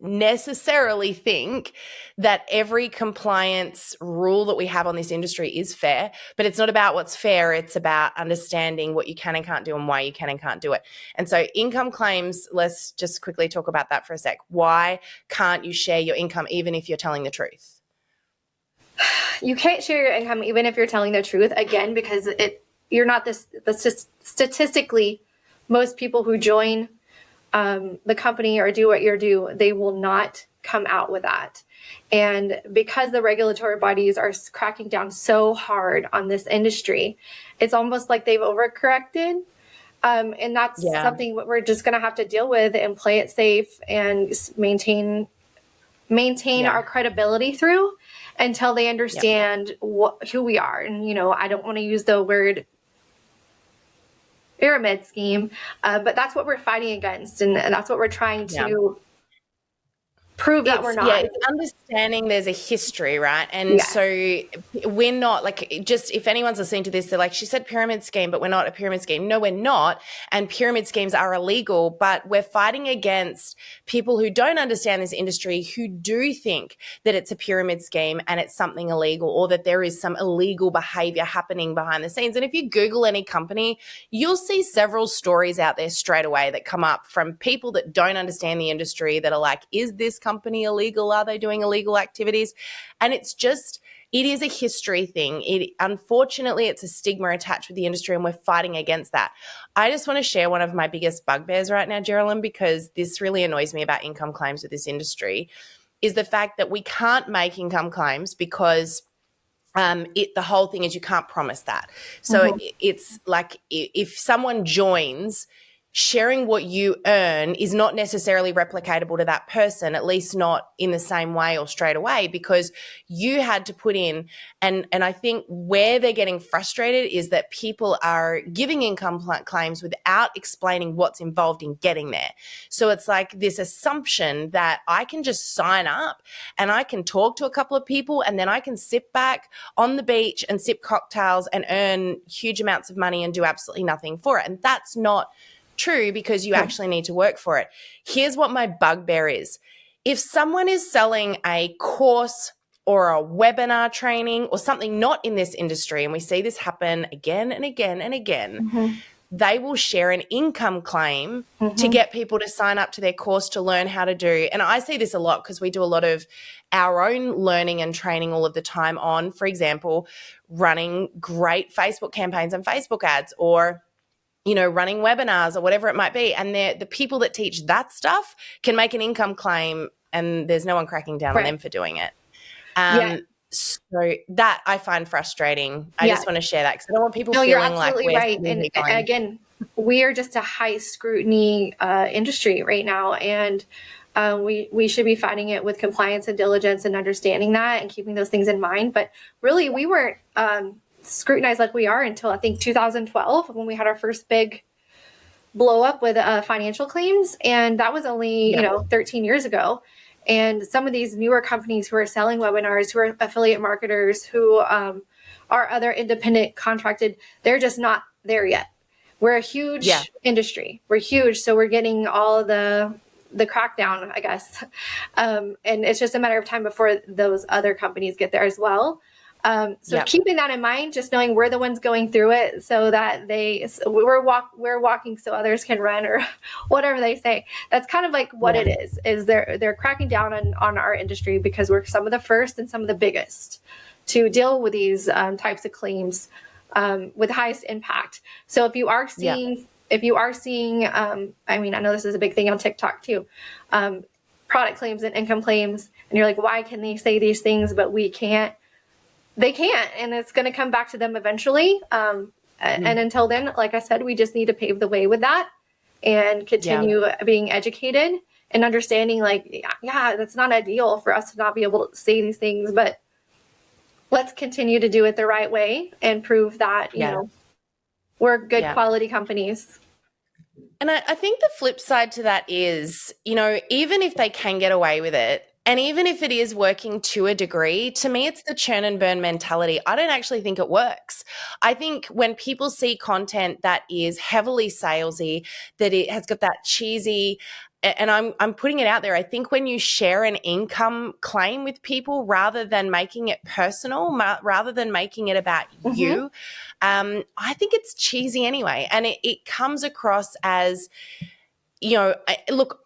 necessarily think that every compliance rule that we have on this industry is fair, but it's not about what's fair. It's about understanding what you can and can't do and why you can and can't do it. And so income claims, let's just quickly talk about that for a sec. Why can't you share your income even if you're telling the truth? You can't share your income even if you're telling the truth, again, because you're not statistically, most people who join the company or do what you do, they will not come out with that. And because the regulatory bodies are cracking down so hard on this industry, it's almost like they've overcorrected. And that's something we're just going to have to deal with and play it safe and maintain our credibility through until they understand who we are. And, I don't want to use the word pyramid scheme, but that's what we're fighting against, and that's what we're trying to prove that we're not. Yeah, it's understanding there's a history, right? And so we're not like, just if anyone's listening to this, they're like, she said pyramid scheme, but we're not a pyramid scheme. No, we're not. And pyramid schemes are illegal, but we're fighting against people who don't understand this industry, who do think that it's a pyramid scheme and it's something illegal, or that there is some illegal behavior happening behind the scenes. And if you Google any company, you'll see several stories out there straight away that come up from people that don't understand the industry that are like, is this company illegal? Are they doing illegal activities? And it is a history thing. Unfortunately, it's a stigma attached with the industry, and we're fighting against that. I just want to share one of my biggest bugbears right now, Jerilyn, because this really annoys me about income claims with this industry, is the fact that we can't make income claims because the whole thing is you can't promise that. So it's like if someone joins, sharing what you earn is not necessarily replicatable to that person, at least not in the same way or straight away, because you had to put in, and I think where they're getting frustrated is that people are giving income claims without explaining what's involved in getting there. So it's like this assumption that I can just sign up and I can talk to a couple of people and then I can sit back on the beach and sip cocktails and earn huge amounts of money and do absolutely nothing for it. And that's not true, because you actually need to work for it. Here's what my bugbear is. If someone is selling a course or a webinar training or something not in this industry, and we see this happen again and again and again, they will share an income claim to get people to sign up to their course to learn how to do. And I see this a lot because we do a lot of our own learning and training all of the time on, for example, running great Facebook campaigns and Facebook ads, or running webinars or whatever it might be. And the people that teach that stuff can make an income claim and there's no one cracking down on them for doing it. So that I find frustrating. I just want to share that because I don't want people feeling like we're right. And again, we are just a high scrutiny industry right now. And we should be fighting it with compliance and diligence and understanding that and keeping those things in mind. But really, we weren't scrutinized like we are until I think 2012, when we had our first big blow up with financial claims. And that was only 13 years ago. And some of these newer companies who are selling webinars, who are affiliate marketers, who are other independent contracted, they're just not there yet. We're a huge industry. We're huge. So we're getting all the crackdown, I guess. And it's just a matter of time before those other companies get there as well. Keeping that in mind, just knowing we're the ones going through it, so that we're walking so others can run, or whatever they say. That's kind of like what it is they're cracking down on our industry because we're some of the first and some of the biggest to deal with these types of claims with highest impact. So if you are seeing, I mean, I know this is a big thing on TikTok too, product claims and income claims, and you're like, why can they say these things but we can't? They can't, and it's going to come back to them eventually. And until then, like I said, we just need to pave the way with that and continue being educated and understanding, like, that's not ideal for us to not be able to say these things, but let's continue to do it the right way and prove that, we're good quality companies. And I think the flip side to that is, even if they can get away with it, and even if it is working to a degree, to me, it's the churn and burn mentality. I don't actually think it works. I think when people see content that is heavily salesy, that it has got that cheesy, and I'm putting it out there. I think when you share an income claim with people, rather than making it personal, rather than making it about you, I think it's cheesy anyway. And it comes across as, look,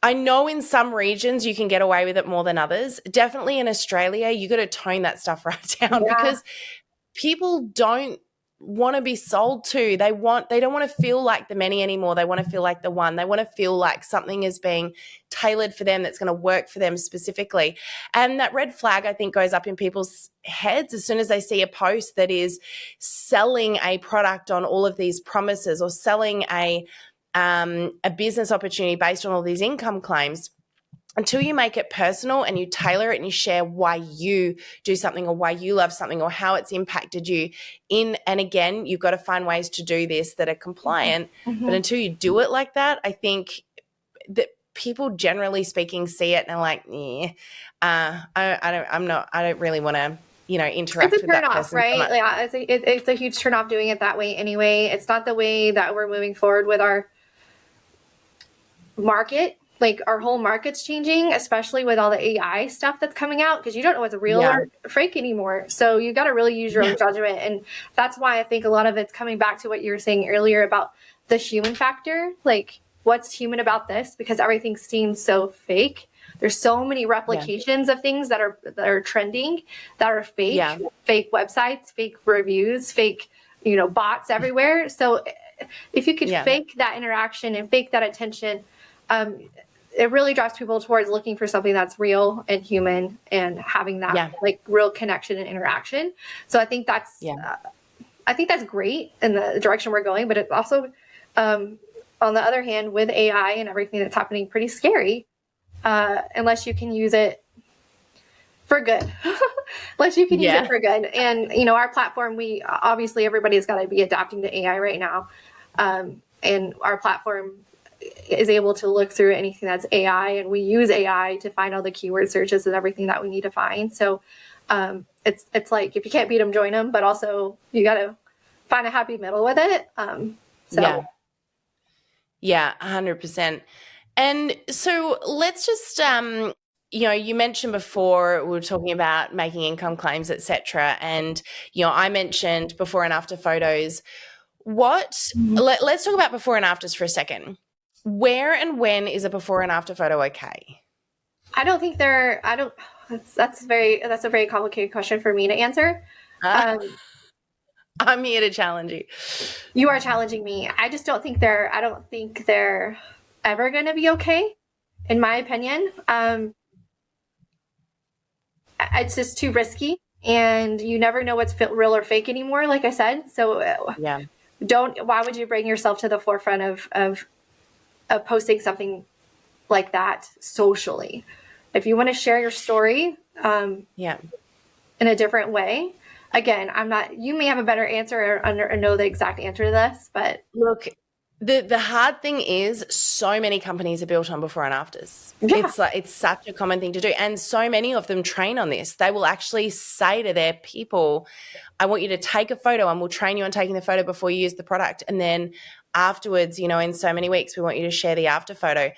I know in some regions you can get away with it more than others. Definitely in Australia, you got to tone that stuff right down because people don't want to be sold to. They don't want to feel like the many anymore. They want to feel like the one. They want to feel like something is being tailored for them that's going to work for them specifically. And that red flag, I think, goes up in people's heads as soon as they see a post that is selling a product on all of these promises or selling a business opportunity based on all these income claims. Until you make it personal and you tailor it and you share why you do something or why you love something or how it's impacted you and again, you've got to find ways to do this that are compliant. But until you do it like that, I think that people, generally speaking, see it and are like, I don't really want to, interact it's a with that turn off, person. right? Yeah, it's a huge turn off doing it that way anyway. It's not the way that we're moving forward with our market. Like our whole market's changing, especially with all the AI stuff that's coming out, because you don't know what's real or fake anymore. So you got to really use your own judgment. And that's why I think a lot of it's coming back to what you were saying earlier about the human factor. Like, what's human about this? Because everything seems so fake. There's so many replications of things that are trending, that are fake, fake websites, fake reviews, fake, bots everywhere. So if you could fake that interaction and fake that attention, it really drives people towards looking for something that's real and human and having that like real connection and interaction. So I think that's great in the direction we're going, but it's also, on the other hand, with AI and everything that's happening, pretty scary, unless you can use it for good. Unless you can use it for good. And, our platform, obviously everybody's got to be adapting to AI right now. And our platform is able to look through anything that's AI, and we use AI to find all the keyword searches and everything that we need to find. So it's like, if you can't beat them, join them, but also you got to find a happy middle with it. Yeah, 100%. And so let's just, you mentioned before we were talking about making income claims, etc. And, I mentioned before and after photos. Let's talk about before and afters for a second. Where and when is a before and after photo okay? That's a very complicated question for me to answer. I'm here to challenge you. You are challenging me. I don't think they're ever going to be okay, in my opinion. It's just too risky, and you never know what's real or fake anymore, like I said. So why would you bring yourself to the forefront of posting something like that socially? If you want to share your story in a different way, again, you may have a better answer or know the exact answer to this, but look, the hard thing is so many companies are built on before and afters. It's such a common thing to do, and so many of them train on this. They will actually say to their people, I want you to take a photo and we'll train you on taking the photo before you use the product. And then afterwards, in so many weeks, we want you to share the after photo.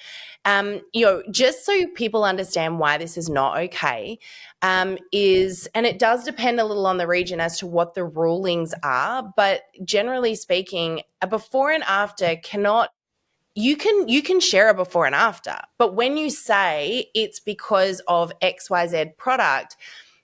Just so people understand why this is not okay, and it does depend a little on the region as to what the rulings are, but generally speaking, a before and after you can share a before and after, but when you say it's because of XYZ product,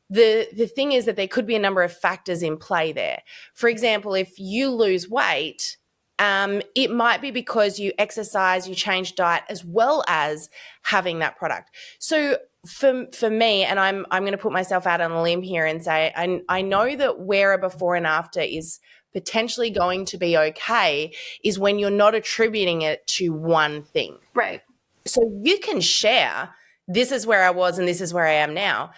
the thing is that there could be a number of factors in play there. For example, if you lose weight, it might be because you exercise, you change diet, as well as having that product. So for me, and I'm going to put myself out on a limb here and say, I know that where a before and after is potentially going to be okay is when you're not attributing it to one thing. Right. So you can share this is where I was and this is where I am now.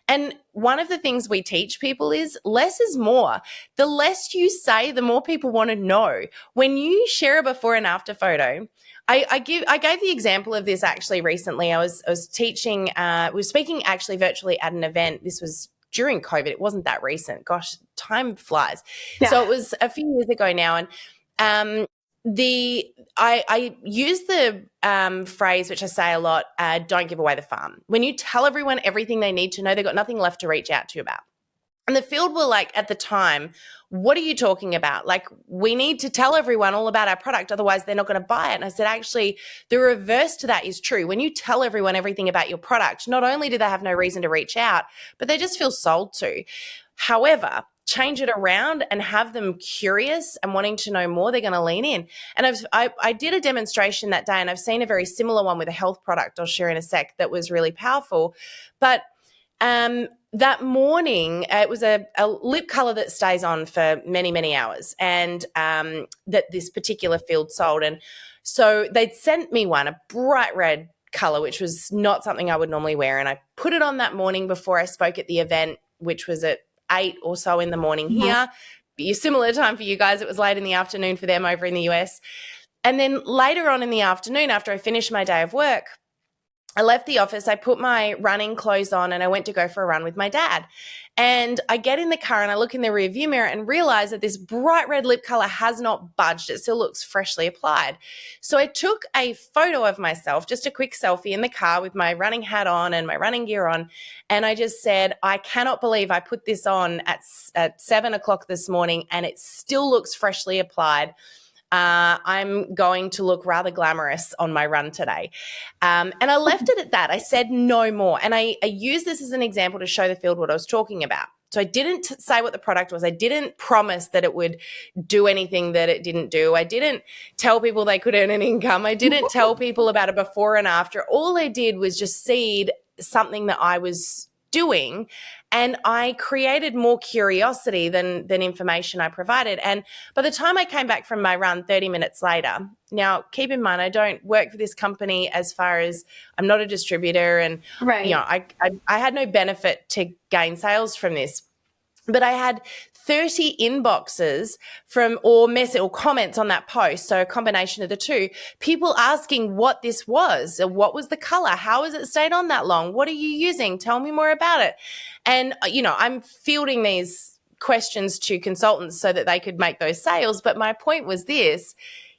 And one of the things we teach people is less is more. The less you say, the more people want to know. When you share a before and after photo, I gave the example of this actually recently. I was teaching, we were speaking actually virtually at an event. This was during COVID. It wasn't that recent. Gosh, time flies. Yeah. So it was a few years ago now, and I use the phrase, which I say a lot, don't give away the farm. When you tell everyone everything they need to know, they've got nothing left to reach out to you about. And the field were like, at the time, what are you talking about? Like, we need to tell everyone all about our product, otherwise they're not going to buy it. And I said, actually, the reverse to that is true. When you tell everyone everything about your product, not only do they have no reason to reach out, but they just feel sold to. However, change it around and have them curious and wanting to know more, they're going to lean in. And I did a demonstration that day, and I've seen a very similar one with a health product I'll share in a sec that was really powerful. But that morning, it was a lip color that stays on for many, many hours, and that this particular field sold. And so they'd sent me one, a bright red color, which was not something I would normally wear. And I put it on that morning before I spoke at the event, which was at 8 or so in the morning here. Be a similar time for you guys. It was late in the afternoon for them over in the US. And then later on in the afternoon, after I finished my day of work, I left the office, I put my running clothes on, and I went to go for a run with my dad. And I get in the car and I look in the rearview mirror and realize that this bright red lip color has not budged. It still looks freshly applied. So I took a photo of myself, just a quick selfie in the car with my running hat on and my running gear on. And I just said, I cannot believe I put this on at 7 o'clock this morning and it still looks freshly applied. I'm going to look rather glamorous on my run today. And I left it at that. I said no more. And I used this as an example to show the field what I was talking about. So I didn't say what the product was. I didn't promise that it would do anything that it didn't do. I didn't tell people they could earn an income. I didn't tell people about a before and after. All I did was just seed something that I was doing, and I created more curiosity than information I provided. And by the time I came back from my run 30 minutes later, now keep in mind, I don't work for this company as far as I'm not a distributor, and right. You know, I had no benefit to gain sales from this, but I had 30 inboxes or comments on that post. So a combination of the two, people asking what this was, what was the color, how has it stayed on that long? What are you using? Tell me more about it. And, you know, I'm fielding these questions to consultants so that they could make those sales. But my point was this: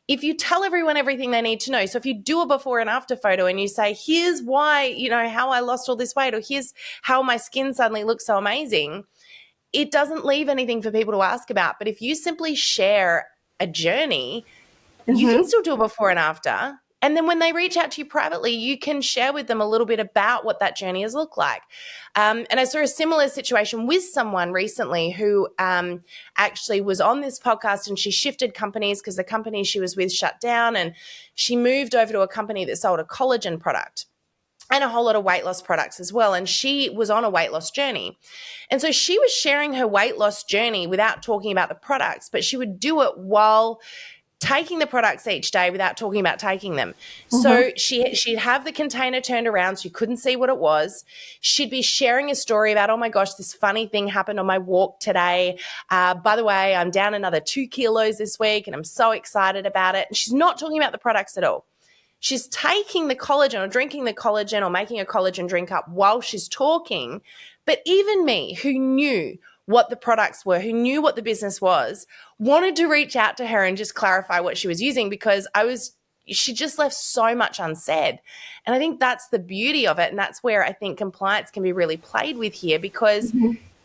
if you tell everyone everything they need to know, so if you do a before and after photo and you say, here's why, you know, how I lost all this weight, or here's how my skin suddenly looks so amazing, it doesn't leave anything for people to ask about. But if you simply share a journey, you can still do a before and after. And then when they reach out to you privately, you can share with them a little bit about what that journey has looked like. And I saw a similar situation with someone recently who actually was on this podcast, and she shifted companies because the company she was with shut down, and she moved over to a company that sold a collagen product and a whole lot of weight loss products as well. And she was on a weight loss journey. And so she was sharing her weight loss journey without talking about the products, but she would do it while taking the products each day without talking about taking them. So she'd have the container turned around so you couldn't see what it was. She'd be sharing a story about, oh my gosh, this funny thing happened on my walk today. By the way, I'm down another 2 kilos this week and I'm so excited about it. And she's not talking about the products at all. She's taking the collagen or drinking the collagen or making a collagen drink up while she's talking. But even me, who knew what the products were, who knew what the business was, wanted to reach out to her and just clarify what she was using, because she just left so much unsaid. And I think that's the beauty of it. And that's where I think compliance can be really played with here, because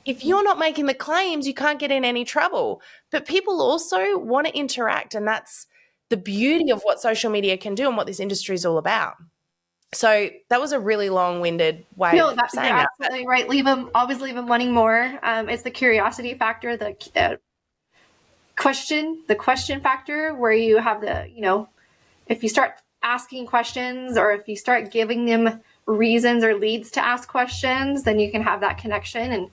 if you're not making the claims, you can't get in any trouble. But people also want to interact, and that's the beauty of what social media can do and what this industry is all about. So that was a really long-winded way of saying that. Absolutely right. Always leave them wanting more. It's the curiosity factor, the question factor, where you have if you start asking questions, or if you start giving them reasons or leads to ask questions, then you can have that connection.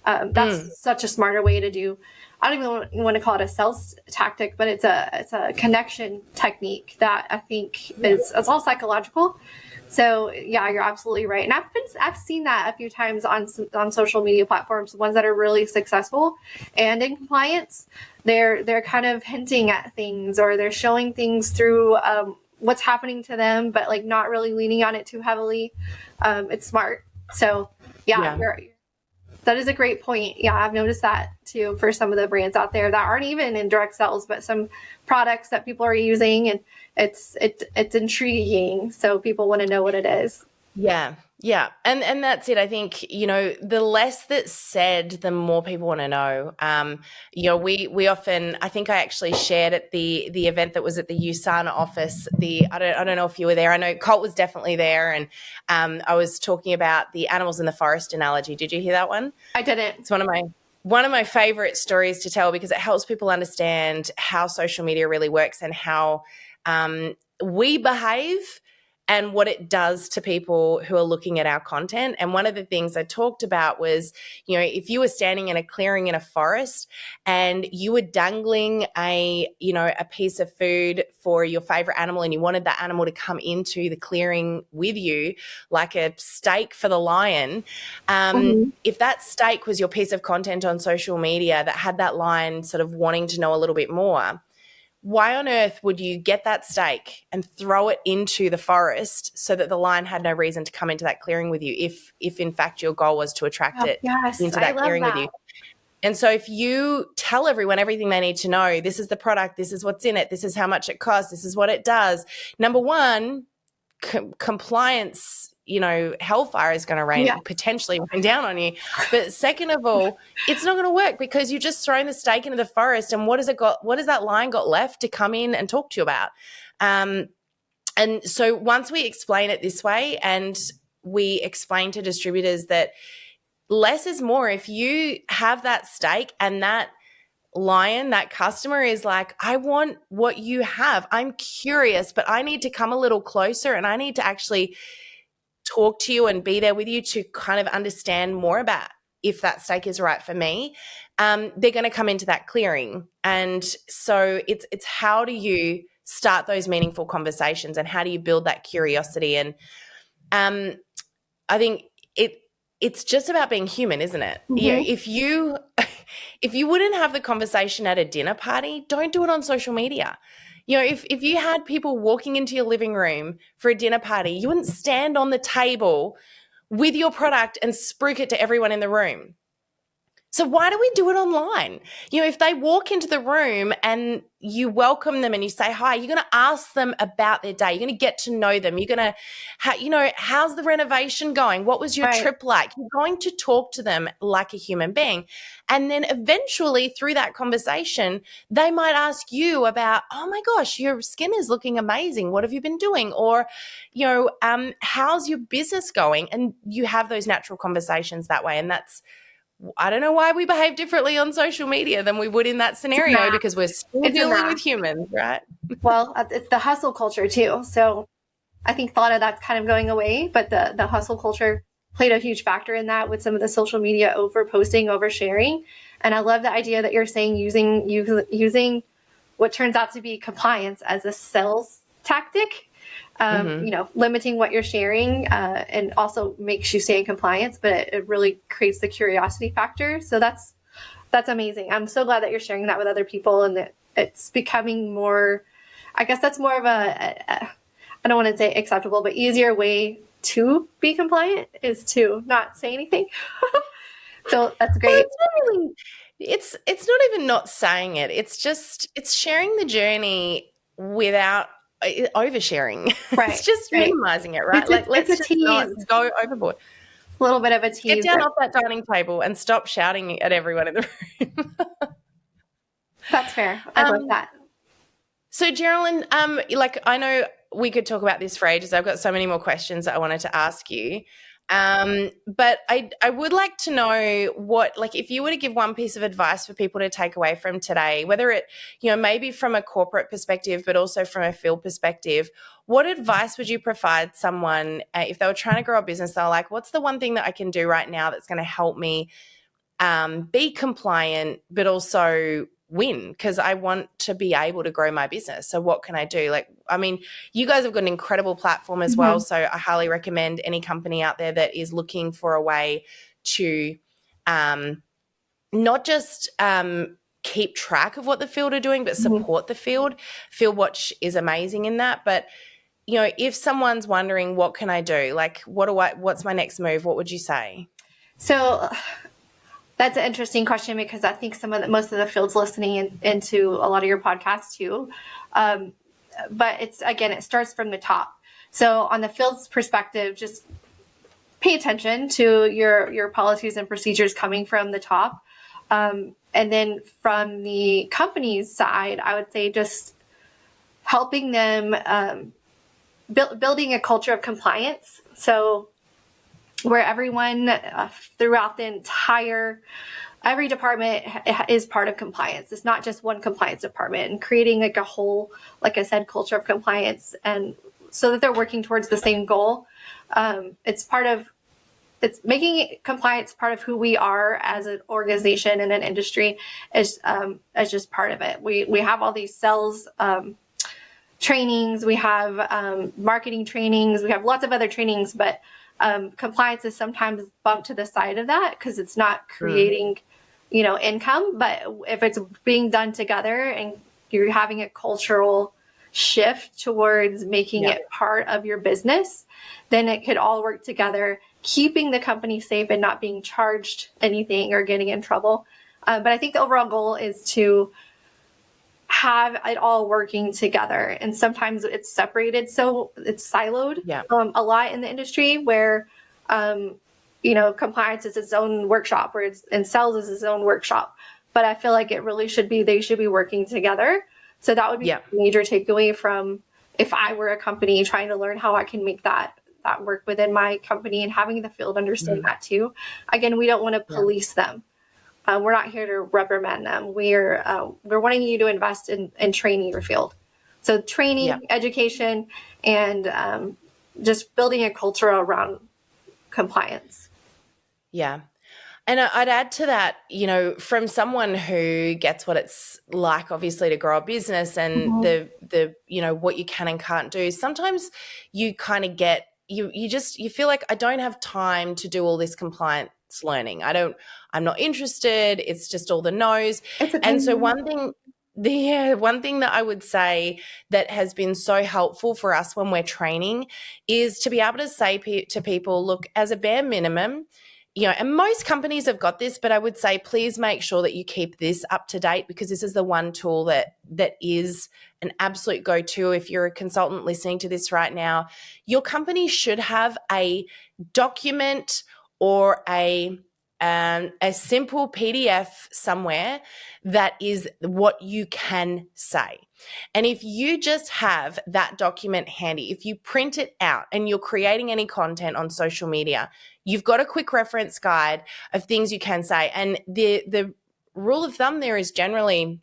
And that's such a smarter way to do. I don't even want to call it a sales tactic, but it's a connection technique that I think is all psychological. So yeah, you're absolutely right, and I've seen that a few times on social media platforms. Ones that are really successful and in compliance, they're kind of hinting at things, or they're showing things through what's happening to them, but like not really leaning on it too heavily. It's smart. So yeah, that is a great point. Yeah, I've noticed that too for some of the brands out there that aren't even in direct sales, but some products that people are using, and it's intriguing. So people want to know what it is. Yeah. Yeah. And that's it. I think, the less that's said, the more people want to know. We often, I think I actually shared at the event that was at the USANA office, I don't know if you were there. I know Colt was definitely there, and I was talking about the animals in the forest analogy. Did you hear that one? I didn't. It's one of my favorite stories to tell, because it helps people understand how social media really works and how we behave and what it does to people who are looking at our content. And one of the things I talked about was, if you were standing in a clearing in a forest and you were dangling a piece of food for your favorite animal, and you wanted that animal to come into the clearing with you, like a steak for the lion, if that steak was your piece of content on social media that had that lion sort of wanting to know a little bit more, why on earth would you get that steak and throw it into the forest so that the lion had no reason to come into that clearing with you, if in fact your goal was to attract it into that clearing with you? And so if you tell everyone everything they need to know, this is the product, this is what's in it, this is how much it costs, this is what it does, number one, compliance, hellfire is going to potentially rain down on you. But second of all, it's not going to work, because you just thrown the steak into the forest, and what has that lion got left to come in and talk to you about? And so once we explain it this way, and we explain to distributors that less is more, if you have that steak and that lion, that customer is like, I want what you have. I'm curious, but I need to come a little closer, and I need to actually talk to you and be there with you to kind of understand more about if that steak is right for me. They're going to come into that clearing. And so it's how do you start those meaningful conversations, and how do you build that curiosity? And I think it's just about being human, isn't it? Mm-hmm. Yeah. If you wouldn't have the conversation at a dinner party, don't do it on social media. If you had people walking into your living room for a dinner party, you wouldn't stand on the table with your product and spruik it to everyone in the room. So why do we do it online? If they walk into the room and you welcome them and you say hi, you're going to ask them about their day. You're going to get to know them. You're going to, how's the renovation going? What was your trip like? You're going to talk to them like a human being. And then eventually through that conversation, they might ask you about, oh my gosh, your skin is looking amazing. What have you been doing? Or, how's your business going? And you have those natural conversations that way. And I don't know why we behave differently on social media than we would in that scenario, because we're still dealing with humans, right? Well, it's the hustle culture too. So I think a lot of that's kind of going away, but the hustle culture played a huge factor in that, with some of the social media over posting, over sharing. And I love the idea that you're saying using what turns out to be compliance as a sales tactic. Limiting what you're sharing, and also makes you stay in compliance, but it really creates the curiosity factor. So that's amazing. I'm so glad that you're sharing that with other people, and that it's becoming more, I guess that's more of I don't want to say acceptable, but easier way to be compliant is to not say anything. So that's great. Well, it's not even not saying it. It's sharing the journey without oversharing. Right. It's just minimizing it, right? Let's just not go overboard. A little bit of a tease. Get down off that dining table and stop shouting at everyone in the room. That's fair. I love that. So, Jerilyn, I know we could talk about this for ages. I've got so many more questions that I wanted to ask you. But I would like to know if you were to give one piece of advice for people to take away from today, whether it, maybe from a corporate perspective, but also from a field perspective, what advice would you provide someone if they were trying to grow a business? They're like, what's the one thing that I can do right now that's going to help me be compliant, but also win because I want to be able to grow my business. So what can I do? Like, I mean, you guys have got an incredible platform as well. So I highly recommend any company out there that is looking for a way to not just keep track of what the field are doing, but support the field. Fieldwatch is amazing in that. But, you know, if someone's wondering, what can I do? Like, what's my next move? What would you say? So that's an interesting question, because I think most of the fields listening into a lot of your podcasts too. But it starts from the top. So on the field's perspective, just pay attention to your policies and procedures coming from the top. And then from the company's side, I would say just helping them building a culture of compliance. So where everyone throughout every department is part of compliance. It's not just one compliance department, and creating like a whole, like I said, culture of compliance, and so that they're working towards the same goal. It's making compliance part of who we are as an organization and an industry as just part of it. We have all these sales trainings, we have marketing trainings, we have lots of other trainings, but compliance is sometimes bumped to the side of that because it's not creating, income. But if it's being done together and you're having a cultural shift towards making it part of your business, then it could all work together, keeping the company safe and not being charged anything or getting in trouble. But I think the overall goal is to have it all working together. And sometimes it's separated, so it's siloed a lot in the industry, where compliance is its own workshop, and sales is its own workshop. But I feel like they should be working together. So that would be a major takeaway from if I were a company trying to learn how I can make that work within my company, and having the field understand that too. Again, we don't want to police them. We're not here to reprimand them. We're wanting you to invest in training your field. So training, education, and just building a culture around compliance. Yeah. And I'd add to that, from someone who gets what it's like, obviously, to grow a business and the what you can and can't do. Sometimes you kind of get, you feel like, I don't have time to do all this compliance learning. I'm not interested. It's just all the no's. And so one thing that I would say that has been so helpful for us when we're training is to be able to say to people, look, as a bare minimum, and most companies have got this, but I would say please make sure that you keep this up to date, because this is the one tool that is an absolute go-to. If you're a consultant listening to this right now, your company should have a document or a simple PDF somewhere that is what you can say. And if you just have that document handy, if you print it out and you're creating any content on social media, you've got a quick reference guide of things you can say. And the rule of thumb there is generally,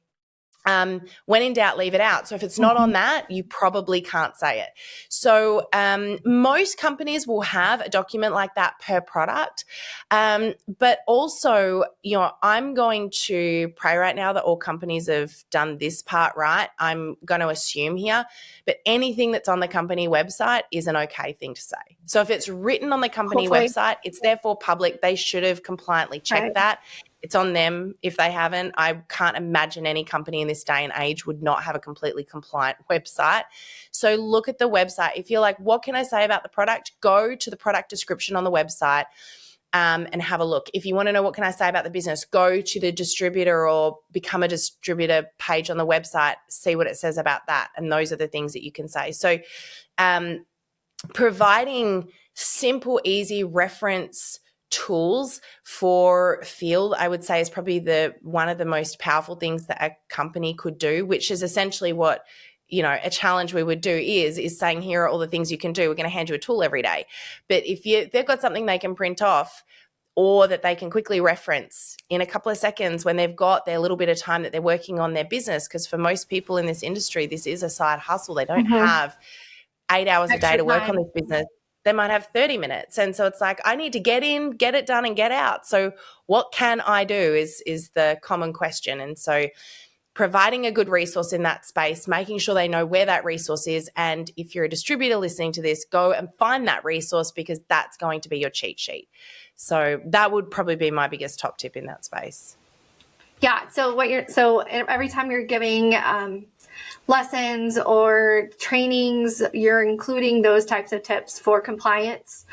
when in doubt, leave it out. So if it's not on that, you probably can't say it. So most companies will have a document like that per product. But also, I'm going to pray right now that all companies have done this part right. I'm going to assume here, but anything that's on the company website is an okay thing to say. So if it's written on the company website, it's therefore public. They should have compliantly checked that. It's on them if they haven't. I can't imagine any company in this day and age would not have a completely compliant website. So look at the website. If you're like, what can I say about the product? Go to the product description on the website and have a look. If you want to know what can I say about the business, go to the distributor or become a distributor page on the website, see what it says about that. And those are the things that you can say. So providing simple, easy reference tools for field, I would say, is probably one of the most powerful things that a company could do, which is essentially what a challenge we would do is saying, here are all the things you can do. We're going to hand you a tool every day. But if they've got something they can print off or that they can quickly reference in a couple of seconds when they've got their little bit of time that they're working on their business, because for most people in this industry, this is a side hustle. They don't have 8 hours a day to work on this business. They might have 30 minutes. And so it's like, I need to get in, get it done, and get out. So what can I do is the common question. And so providing a good resource in that space, making sure they know where that resource is. And if you're a distributor listening to this, go and find that resource, because that's going to be your cheat sheet. So that would probably be my biggest top tip in that space. Yeah. So every time you're giving lessons or trainings, you're including those types of tips for compliance.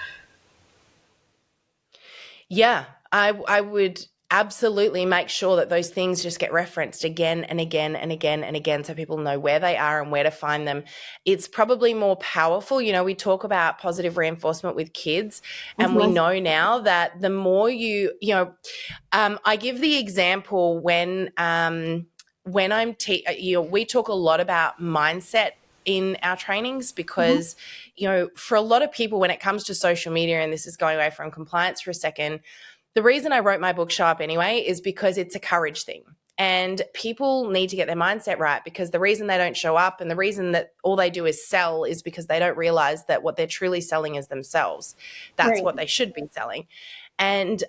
Yeah, I would absolutely make sure that those things just get referenced again and again and again and again, so people know where they are and where to find them. It's probably more powerful. You know, we talk about positive reinforcement with kids, and we know now that the more I give the example when we talk a lot about mindset in our trainings, because for a lot of people, when it comes to social media, and this is going away from compliance for a second, the reason I wrote my book Show Up Anyway is because it's a courage thing, and people need to get their mindset right, because the reason they don't show up and the reason that all they do is sell is because they don't realize that what they're truly selling is themselves. That's Right. what they should be selling. And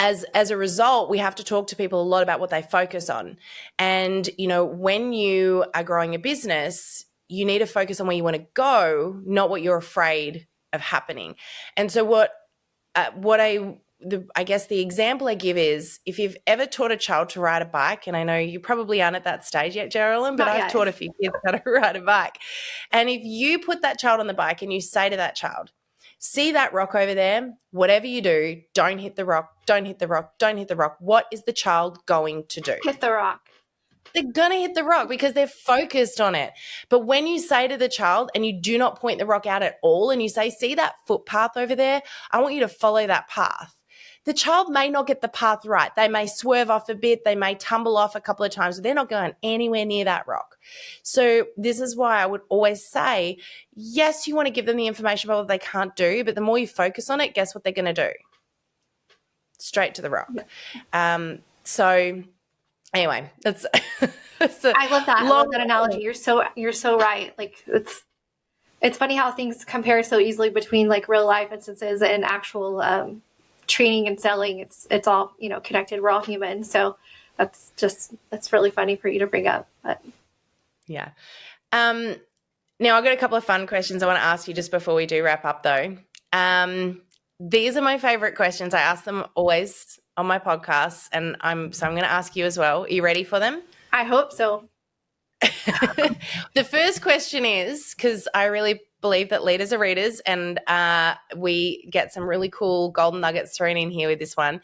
as a result, we have to talk to people a lot about what they focus on. And, when you are growing a business, you need to focus on where you want to go, not what you're afraid of happening. And so I guess the example I give is, if you've ever taught a child to ride a bike, and I know you probably aren't at that stage yet, Jerilyn, but I've taught a few kids how to ride a bike. And if you put that child on the bike and you say to that child, see that rock over there, whatever you do, don't hit the rock, don't hit the rock, don't hit the rock. What is the child going to do? Hit the rock. They're going to hit the rock because they're focused on it. But when you say to the child and you do not point the rock out at all, and you say, see that footpath over there? I want you to follow that path. The child may not get the path right. They may swerve off a bit. They may tumble off a couple of times, but they're not going anywhere near that rock. So this is why I would always say, yes, you want to give them the information about what they can't do, but the more you focus on it, guess what they're going to do? Straight to the rock. So anyway, that's I love that. I love that analogy. You're so right. Like, it's funny how things compare so easily between like real life instances and actual training and selling. It's all connected. We're all human. So that's really funny for you to bring up. But yeah. Now I've got a couple of fun questions I want to ask you just before we do wrap up, though. These are my favorite questions. I ask them always on my podcasts, and I'm going to ask you as well. Are you ready for them? I hope so. The first question is, because I really believe that leaders are readers, and we get some really cool golden nuggets thrown in here with this one.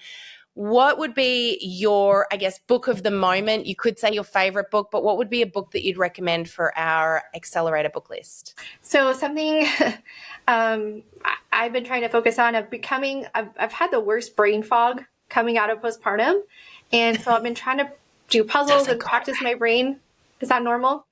What would be your, I guess, book of the moment? You could say your favorite book, but what would be a book that you'd recommend for our accelerator book list? So something I've been trying to focus on I've had the worst brain fog coming out of postpartum. And so I've been trying to do puzzles and practice my brain. Is that normal?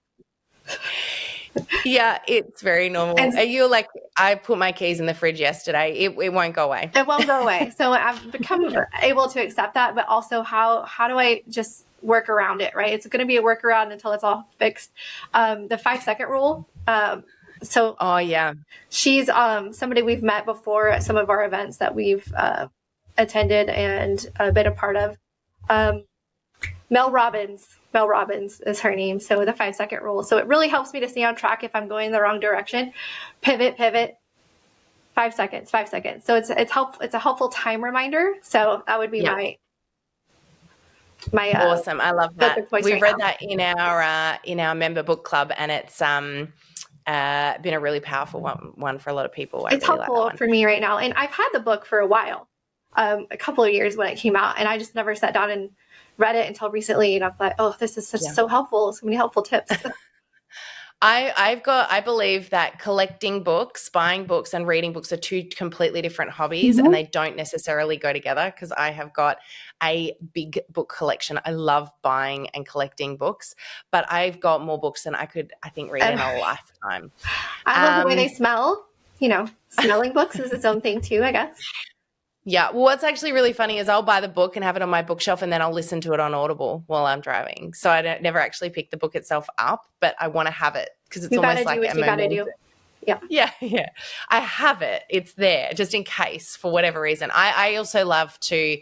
Yeah, it's very normal. Are you like, I put my keys in the fridge yesterday. It won't go away. It won't go away. So I've become able to accept that, but also how do I just work around it, right? It's going to be a workaround until it's all fixed. The 5-second rule. Oh yeah. She's somebody we've met before at some of our events that we've attended and been a part of. Mel Robbins is her name. So the 5-second rule. So it really helps me to stay on track if I'm going in the wrong direction. Pivot, 5 seconds. So it's a helpful time reminder. So that would be my awesome. I love that. We've read that in our member book club, and it's been a really powerful one for a lot of people. It's really helpful for me right now. And I've had the book for a while, a couple of years when it came out, and I just never sat down and read it until recently. And I thought, oh, this is so helpful. So many helpful tips. I believe that collecting books, buying books, and reading books are two completely different hobbies, and they don't necessarily go together, because I have got a big book collection. I love buying and collecting books, but I've got more books than I could, I think, read in a lifetime. I love the way they smell. Smelling books is its own thing too, I guess. Yeah. Well, what's actually really funny is I'll buy the book and have it on my bookshelf, and then I'll listen to it on Audible while I'm driving. So I never actually pick the book itself up, but I want to have it because it's almost like a moment. Yeah. Yeah. I have it. It's there just in case for whatever reason. I also love to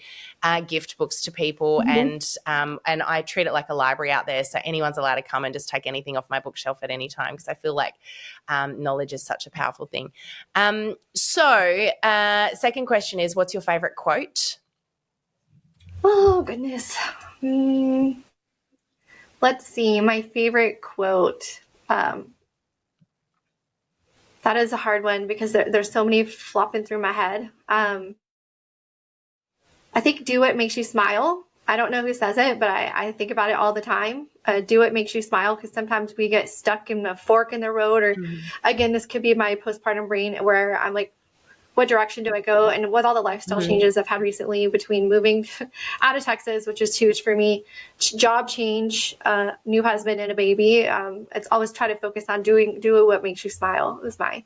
gift books to people, and I treat it like a library out there. So anyone's allowed to come and just take anything off my bookshelf at any time, because I feel like knowledge is such a powerful thing. Second question is, what's your favorite quote? Oh, goodness. Let's see. My favorite quote. That is a hard one because there's so many flopping through my head. I think do what makes you smile. I don't know who says it, but I think about it all the time. Do what makes you smile, because sometimes we get stuck in a fork in the road, or again, this could be my postpartum brain where I'm like, what direction do I go? And with all the lifestyle changes I've had recently, between moving out of Texas, which is huge for me, job change, new husband and a baby, it's always try to focus on do what makes you smile is my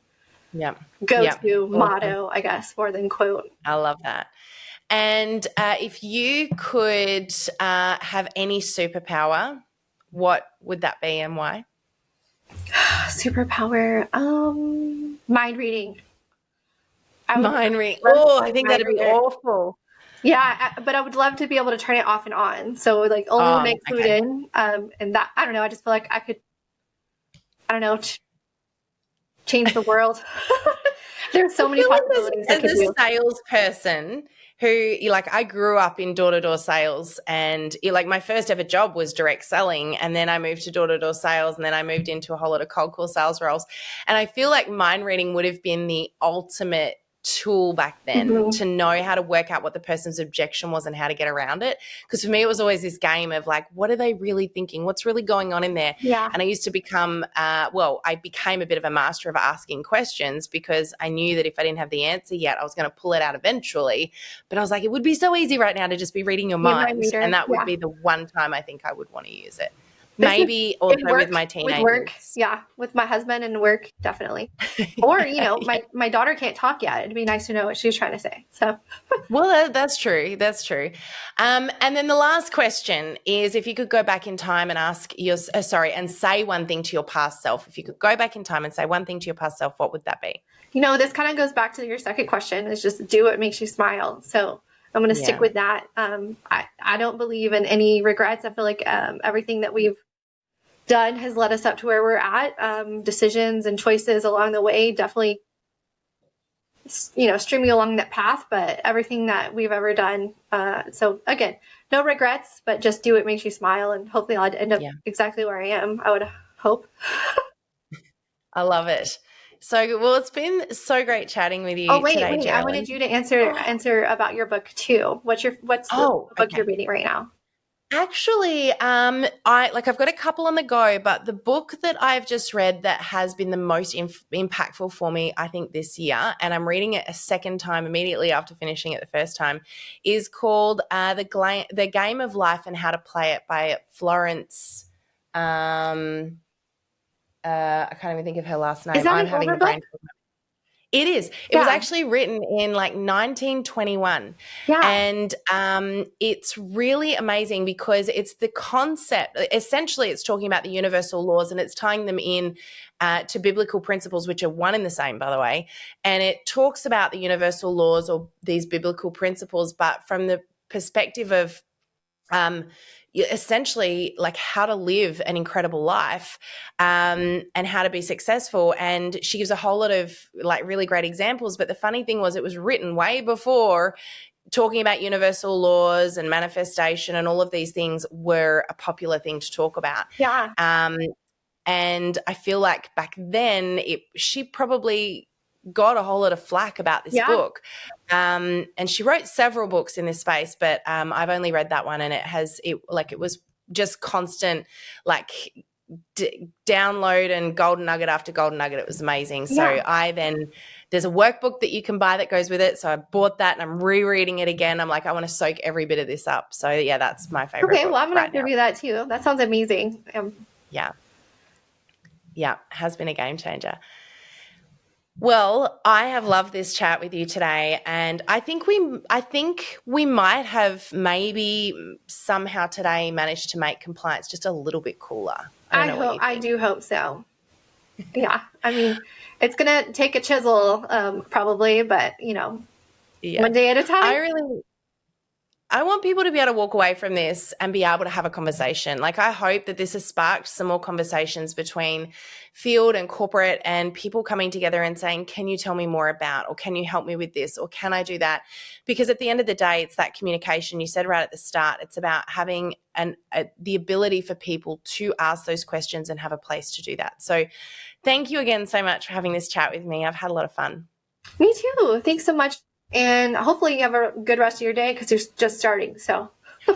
go-to motto, I guess, more than quote. I love that. And if you could have any superpower, what would that be and why? Superpower, mind reading. Mind reading. Oh, I think that'd be awful. Yeah, but I would love to be able to turn it off and on. So like only when I clued in, and that, I don't know, I just feel like I could, I don't know, change the world. There's so many possibilities I could do. As a salesperson who, like, I grew up in door-to-door sales, and like my first ever job was direct selling, and then I moved to door-to-door sales, and then I moved into a whole lot of cold call sales roles. And I feel like mind reading would have been the ultimate tool back then to know how to work out what the person's objection was and how to get around it. Because for me, it was always this game of like, what are they really thinking? What's really going on in there? Yeah. And I used to become, I became a bit of a master of asking questions, because I knew that if I didn't have the answer yet, I was going to pull it out eventually. But I was like, it would be so easy right now to just be reading your mind. And that would be the one time I think I would want to use it. Maybe also with my teenagers. With work, yeah. With my husband and work, definitely. Or, my daughter can't talk yet. It'd be nice to know what she's trying to say. So, well, that's true. That's true. And then the last question is, if you could go back in time and and say one thing to your past self. If you could go back in time and say one thing to your past self, what would that be? This kind of goes back to your second question. Is just do what makes you smile. So I'm going to stick with that. I don't believe in any regrets. I feel like everything that we've done has led us up to where we're at. Decisions and choices along the way definitely, stream me along that path, but everything that we've ever done. So again, no regrets, but just do what makes you smile, and hopefully I'll end up exactly where I am. I would hope. I love it. So, well, it's been so great chatting with you today, Jerilyn. I wanted you to answer about your book too. What's the book you're reading right now? Actually, I've got a couple on the go, but the book that I've just read that has been the most impactful for me, I think, this year, and I'm reading it a second time immediately after finishing it the first time, is called The Game of Life and How to Play It by Florence. I can't even think of her last name. Is that an older book? It is. It was actually written in 1921. Yeah. And it's really amazing because it's the concept. Essentially, it's talking about the universal laws, and it's tying them in to biblical principles, which are one and the same, by the way. And it talks about the universal laws or these biblical principles, but from the perspective of essentially like how to live an incredible life and how to be successful. And she gives a whole lot of like really great examples. But the funny thing was, it was written way before talking about universal laws and manifestation and all of these things were a popular thing to talk about. Yeah. And I feel like back then she probably got a whole lot of flack about this book. And she wrote several books in this space, but I've only read that one, and it was just constant download and golden nugget after golden nugget. It was amazing. So there's a workbook that you can buy that goes with it. So I bought that and I'm rereading it again. I'm like, I want to soak every bit of this up. So yeah, that's my favorite. Okay, well, I'm going to have to do that too. That sounds amazing. Yeah, has been a game changer. Well, I have loved this chat with you today, and I think we might have maybe somehow today managed to make compliance just a little bit cooler. I do hope so. Yeah. I mean, it's going to take a chisel, probably, but one day at a time. I want people to be able to walk away from this and be able to have a conversation. Like, I hope that this has sparked some more conversations between field and corporate and people coming together and saying, can you tell me more about, or can you help me with this, or can I do that? Because at the end of the day, it's that communication. You said right at the start, it's about having the ability for people to ask those questions and have a place to do that. So thank you again so much for having this chat with me. I've had a lot of fun. Me too. Thanks so much. And hopefully you have a good rest of your day because you're just starting. So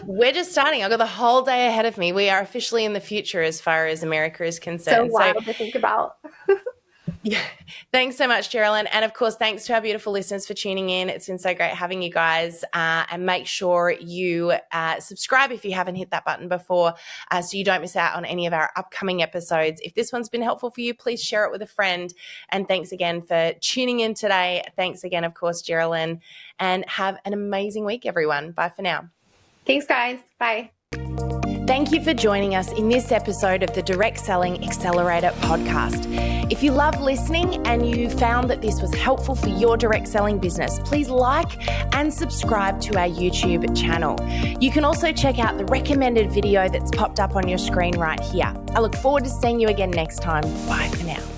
we're just starting. I've got the whole day ahead of me. We are officially in the future as far as America is concerned. So wild to think about. Yeah. Thanks so much, Jerilyn. And of course, thanks to our beautiful listeners for tuning in. It's been so great having you guys. And make sure you subscribe if you haven't hit that button before, so you don't miss out on any of our upcoming episodes. If this one's been helpful for you, please share it with a friend. And thanks again for tuning in today. Thanks again, of course, Jerilyn. And have an amazing week, everyone. Bye for now. Thanks, guys. Bye. Thank you for joining us in this episode of the Direct Selling Accelerator podcast. If you love listening and you found that this was helpful for your direct selling business, please like and subscribe to our YouTube channel. You can also check out the recommended video that's popped up on your screen right here. I look forward to seeing you again next time. Bye for now.